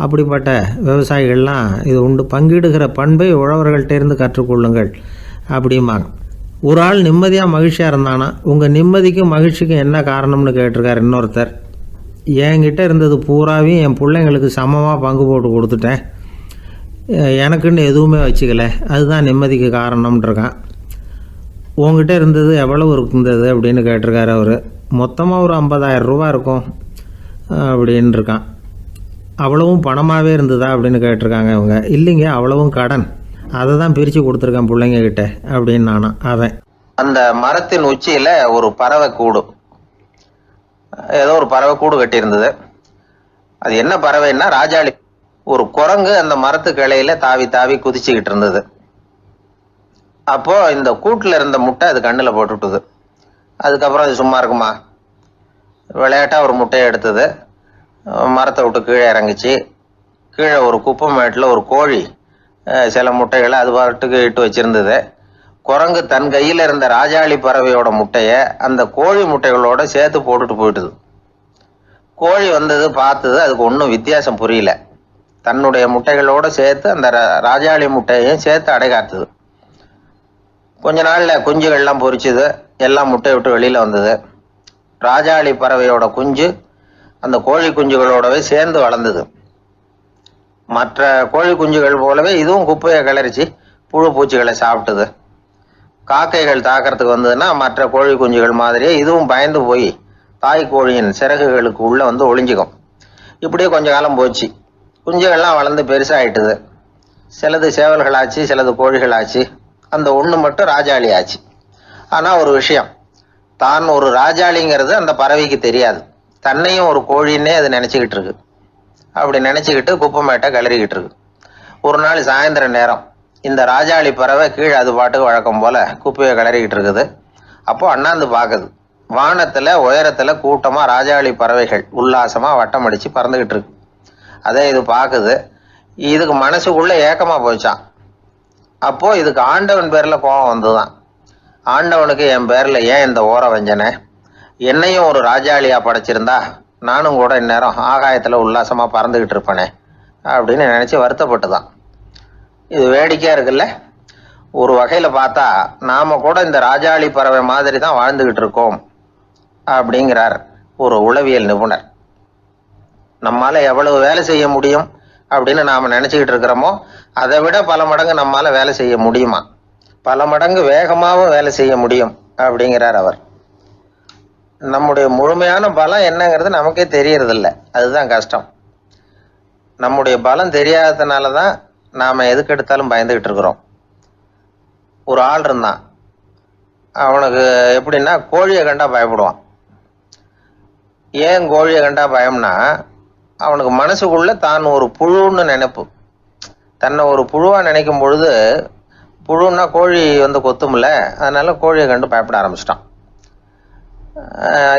அப்படிப்பட்ட விவசாயிகள்லாம் இது உண்டு. பங்கிடுகிற பண்பை உழவர்கள்ட்டேருந்து கற்றுக்கொள்ளுங்கள் அப்படிம்பாங்க. ஒரு ஆள் நிம்மதியாக மகிழ்ச்சியாக இருந்தானா, உங்கள் நிம்மதிக்கும் மகிழ்ச்சிக்கும் என்ன காரணம்னு கேட்டிருக்கார் இன்னொருத்தர். என்கிட்ட இருந்தது பூராவையும் என் பிள்ளைங்களுக்கு சமமாக பங்கு போட்டு கொடுத்துட்டேன், எனக்குன்னு எதுவுமே வச்சுக்கல, அதுதான் நிம்மதிக்கு காரணம்ன்றிருக்கான். உங்ககிட்ட இருந்தது எவ்வளவு இருந்தது அப்படின்னு கேட்டிருக்காரு அவர். மொத்தமாக ஒரு 50,000 ரூபா இருக்கும் அப்படின்னு இருக்கான். அவ்வளவும் பணமாகவே இருந்ததா அப்படின்னு கேட்டிருக்காங்க இவங்க. இல்லைங்க, அவ்வளவும் கடன், அதை தான் பிரித்து கொடுத்துருக்கேன் பிள்ளைங்க கிட்ட அப்படின்னு நானும். அவன் அந்த மரத்தின் உச்சியில் ஒரு பறவை கூடு, ஏதோ ஒரு பறவை கூடு கட்டியிருந்தது. அது என்ன பறவைன்னா ராஜாளி. ஒரு குரங்கு அந்த மரத்து கிளையில தாவி தாவி குதிச்சுக்கிட்டு இருந்தது. அப்போ இந்த கூட்டில் இருந்த முட்டை அது கண்ணில் போட்டுவிட்டுது. அதுக்கப்புறம் அது சும்மா இருக்குமா, விளையாட்டாக ஒரு முட்டையை எடுத்தது, மரத்தை விட்டு கீழே இறங்குச்சு. கீழே ஒரு குப்பை மேட்டில் ஒரு கோழி சில முட்டைகளை அது பாட்டுக்கு இட்டு வச்சிருந்தது. குரங்கு தன் கையில் இருந்த ராஜாளி பறவையோட முட்டையை அந்த கோழி முட்டைகளோட சேர்த்து போட்டுட்டு போயிட்டுது. கோழி வந்தது, பார்த்தது, அதுக்கு ஒன்றும் வித்தியாசம் புரியல. தன்னுடைய முட்டைகளோட சேர்த்து அந்த ராஜாளி முட்டையையும் சேர்த்து அடைகாத்துது. கொஞ்ச நாள்ல குஞ்சுகள்லாம் பொரிச்சுது, எல்லாம் முட்டையை விட்டு வெளியில வந்தது. ராஜாளி பறவையோட குஞ்சு அந்த கோழி குஞ்சுகளோடவே சேர்ந்து வளர்ந்தது. மற்ற கோழி குஞ்சுகள் போலவே இதுவும் குப்பையை கிளறிச்சு புழு பூச்சிகளை சாப்பிட்டுது. காக்கைகள் தாக்கிறதுக்கு வந்ததுன்னா மற்ற கோழி குஞ்சுகள் மாதிரியே இதுவும் பயந்து போய் தாய் கோழியின் சிறகுகளுக்கு உள்ள ஒளிஞ்சிக்கும். இப்படியே கொஞ்ச காலம் போச்சு. குஞ்சுகள்லாம் வளர்ந்து பெருசாயிட்டுது. சிலது சேவல்களாச்சு, சிலது கோழிகளாச்சு. அந்த ஒன்று மட்டும் ராஜாளி ஆச்சு. ஆனால் ஒரு விஷயம், தான் ஒரு ராஜாளிங்கிறது அந்த பறவைக்கு தெரியாது. தன்னையும் ஒரு கோழின்னே அது நினச்சிக்கிட்டு இருக்கு. அப்படி நினச்சிக்கிட்டு குப்பை மேட்டை கிளறிக்கிட்டு இருக்கு. ஒரு நாள் சாயந்தர நேரம் இந்த ராஜாளி பறவை கீழே அது பாட்டுக்கு வழக்கம் போல குப்பையை கிளறிக்கிட்டு இருக்குது. அப்போ அண்ணாந்து பார்க்குது. வானத்தில் உயரத்தில் கூட்டமாக ராஜாளி பறவைகள் உல்லாசமாக வட்டம் அடித்து பறந்துக்கிட்டு இருக்கு. அதே இது பார்க்குது. இதுக்கு மனசுக்குள்ளே ஏக்கமாக போச்சான். அப்போது இதுக்கு ஆண்டவன் பேரில் கோபம் வந்துதான். ஆண்டவனுக்கு என் பேரில் ஏன் இந்த ஓர வஞ்சனை, என்னையும் ஒரு ராஜாளியாக படைச்சிருந்தா நானும் கூட இந்நேரம் ஆகாயத்தில் உல்லாசமாக பறந்துக்கிட்டு இருப்பேனே அப்படின்னு நினச்சி வருத்தப்பட்டுதான். இது வேடிக்கையாக இருக்குல்ல. ஒரு வகையில் பார்த்தா நாம் கூட இந்த ராஜாளி பறவை மாதிரி தான் வாழ்ந்துக்கிட்டு இருக்கோம் அப்படிங்கிறார் ஒரு உளவியல் நிபுணர். நம்மால் எவ்வளவு வேலை செய்ய முடியும் அப்படின்னு நாம் நினச்சிக்கிட்டு இருக்கிறோமோ அதை விட பல மடங்கு நம்மால் வேலை செய்ய முடியுமா, பல மடங்கு வேகமாகவும் வேலை செய்ய முடியும் அப்படிங்கிறார் அவர். நம்முடைய முழுமையான பலம் என்னங்கிறது நமக்கே தெரியறதில்ல, அதுதான் கஷ்டம். நம்முடைய பலம் தெரியாததுனால தான் நாம் எதுக்கு எடுத்தாலும் பயந்துக்கிட்டு இருக்கிறோம். ஒரு ஆள் இருந்தான், அவனுக்கு எப்படின்னா கோழியை கண்டா பயப்படுவான். ஏன் கோழியை கண்டா பயம்னா, அவனுக்கு மனசுக்குள்ள தான் ஒரு புழுன்னு நினைப்பு. தன்னை ஒரு புழுவா நினைக்கும் பொழுது, புழுன்னா கோழி கொத்தும்ல, அதனால கோழியை கண்டு பயப்பட ஆரம்பிச்சிட்டான்.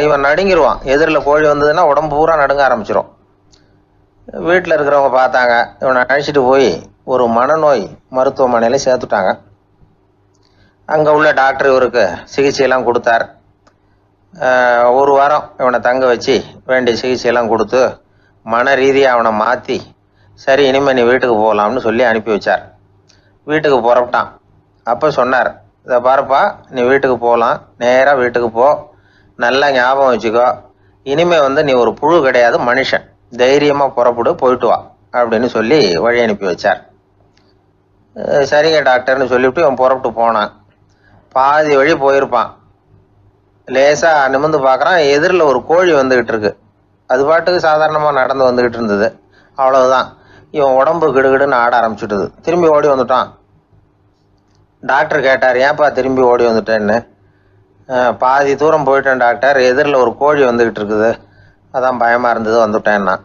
இவன் நடுங்கிடுவான். எதிரில் கோழி வந்ததுன்னா உடம்பு பூரா நடுங்க ஆரம்பிச்சிடும். வீட்டில் இருக்கிறவங்க பார்த்தாங்க. இவனை அழைச்சிட்டு போய் ஒரு மனநோய் மருத்துவமனையில் சேர்த்துட்டாங்க. அங்கே உள்ள டாக்டர் இவருக்கு சிகிச்சையெல்லாம் கொடுத்தார். ஒரு வாரம் இவனை தங்க வச்சு வேண்டிய சிகிச்சையெல்லாம் கொடுத்து மன ரீதியாக அவனை மாற்றி, சரி இனிமேல் நீ வீட்டுக்கு போகலாம்னு சொல்லி அனுப்பி வச்சார். வீட்டுக்கு புறப்பட்டான். அப்போ சொன்னார், இதை பாருப்பா, நீ வீட்டுக்கு போகலாம், நேராக வீட்டுக்கு போ, நல்லா ஞாபகம் வச்சுக்கோ, இனிமே நீ ஒரு புழு கிடையாது, மனுஷன், தைரியமாக புறப்படு, போயிட்டு வா அப்படின்னு சொல்லி வழி அனுப்பி வச்சார். சரிங்க டாக்டர்னு சொல்லிவிட்டு இவன் புறப்பட்டு போனான். பாதி வழி போயிருப்பான். லேசாக நிமிர்ந்து பார்க்குறான், எதிரில் ஒரு கோழி வந்துக்கிட்டு இருக்கு. அது பாட்டுக்கு சாதாரணமாக நடந்து வந்துக்கிட்டு இருந்தது. அவ்வளவுதான், இவன் உடம்பு கிடுகிடுன்னு ஆட ஆரம்பிச்சுட்டுது. திரும்பி ஓடி வந்துட்டான். டாக்டர் கேட்டார், ஏன்ப்பா திரும்பி ஓடி வந்துட்டேன்னு. பாதி தூரம் போயிட்டேன் டாக்டர், எதிரில் ஒரு கோழி வந்துக்கிட்டு இருக்குது, அதான் பயமாக இருந்தது, வந்துட்டேன்னா.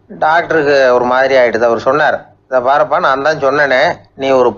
டாக்டருக்கு ஒரு மாதிரி ஆகிடுது. அவர் சொன்னார், இதை பாருப்பா, நான் தான் சொன்னேனே, நீ ஒரு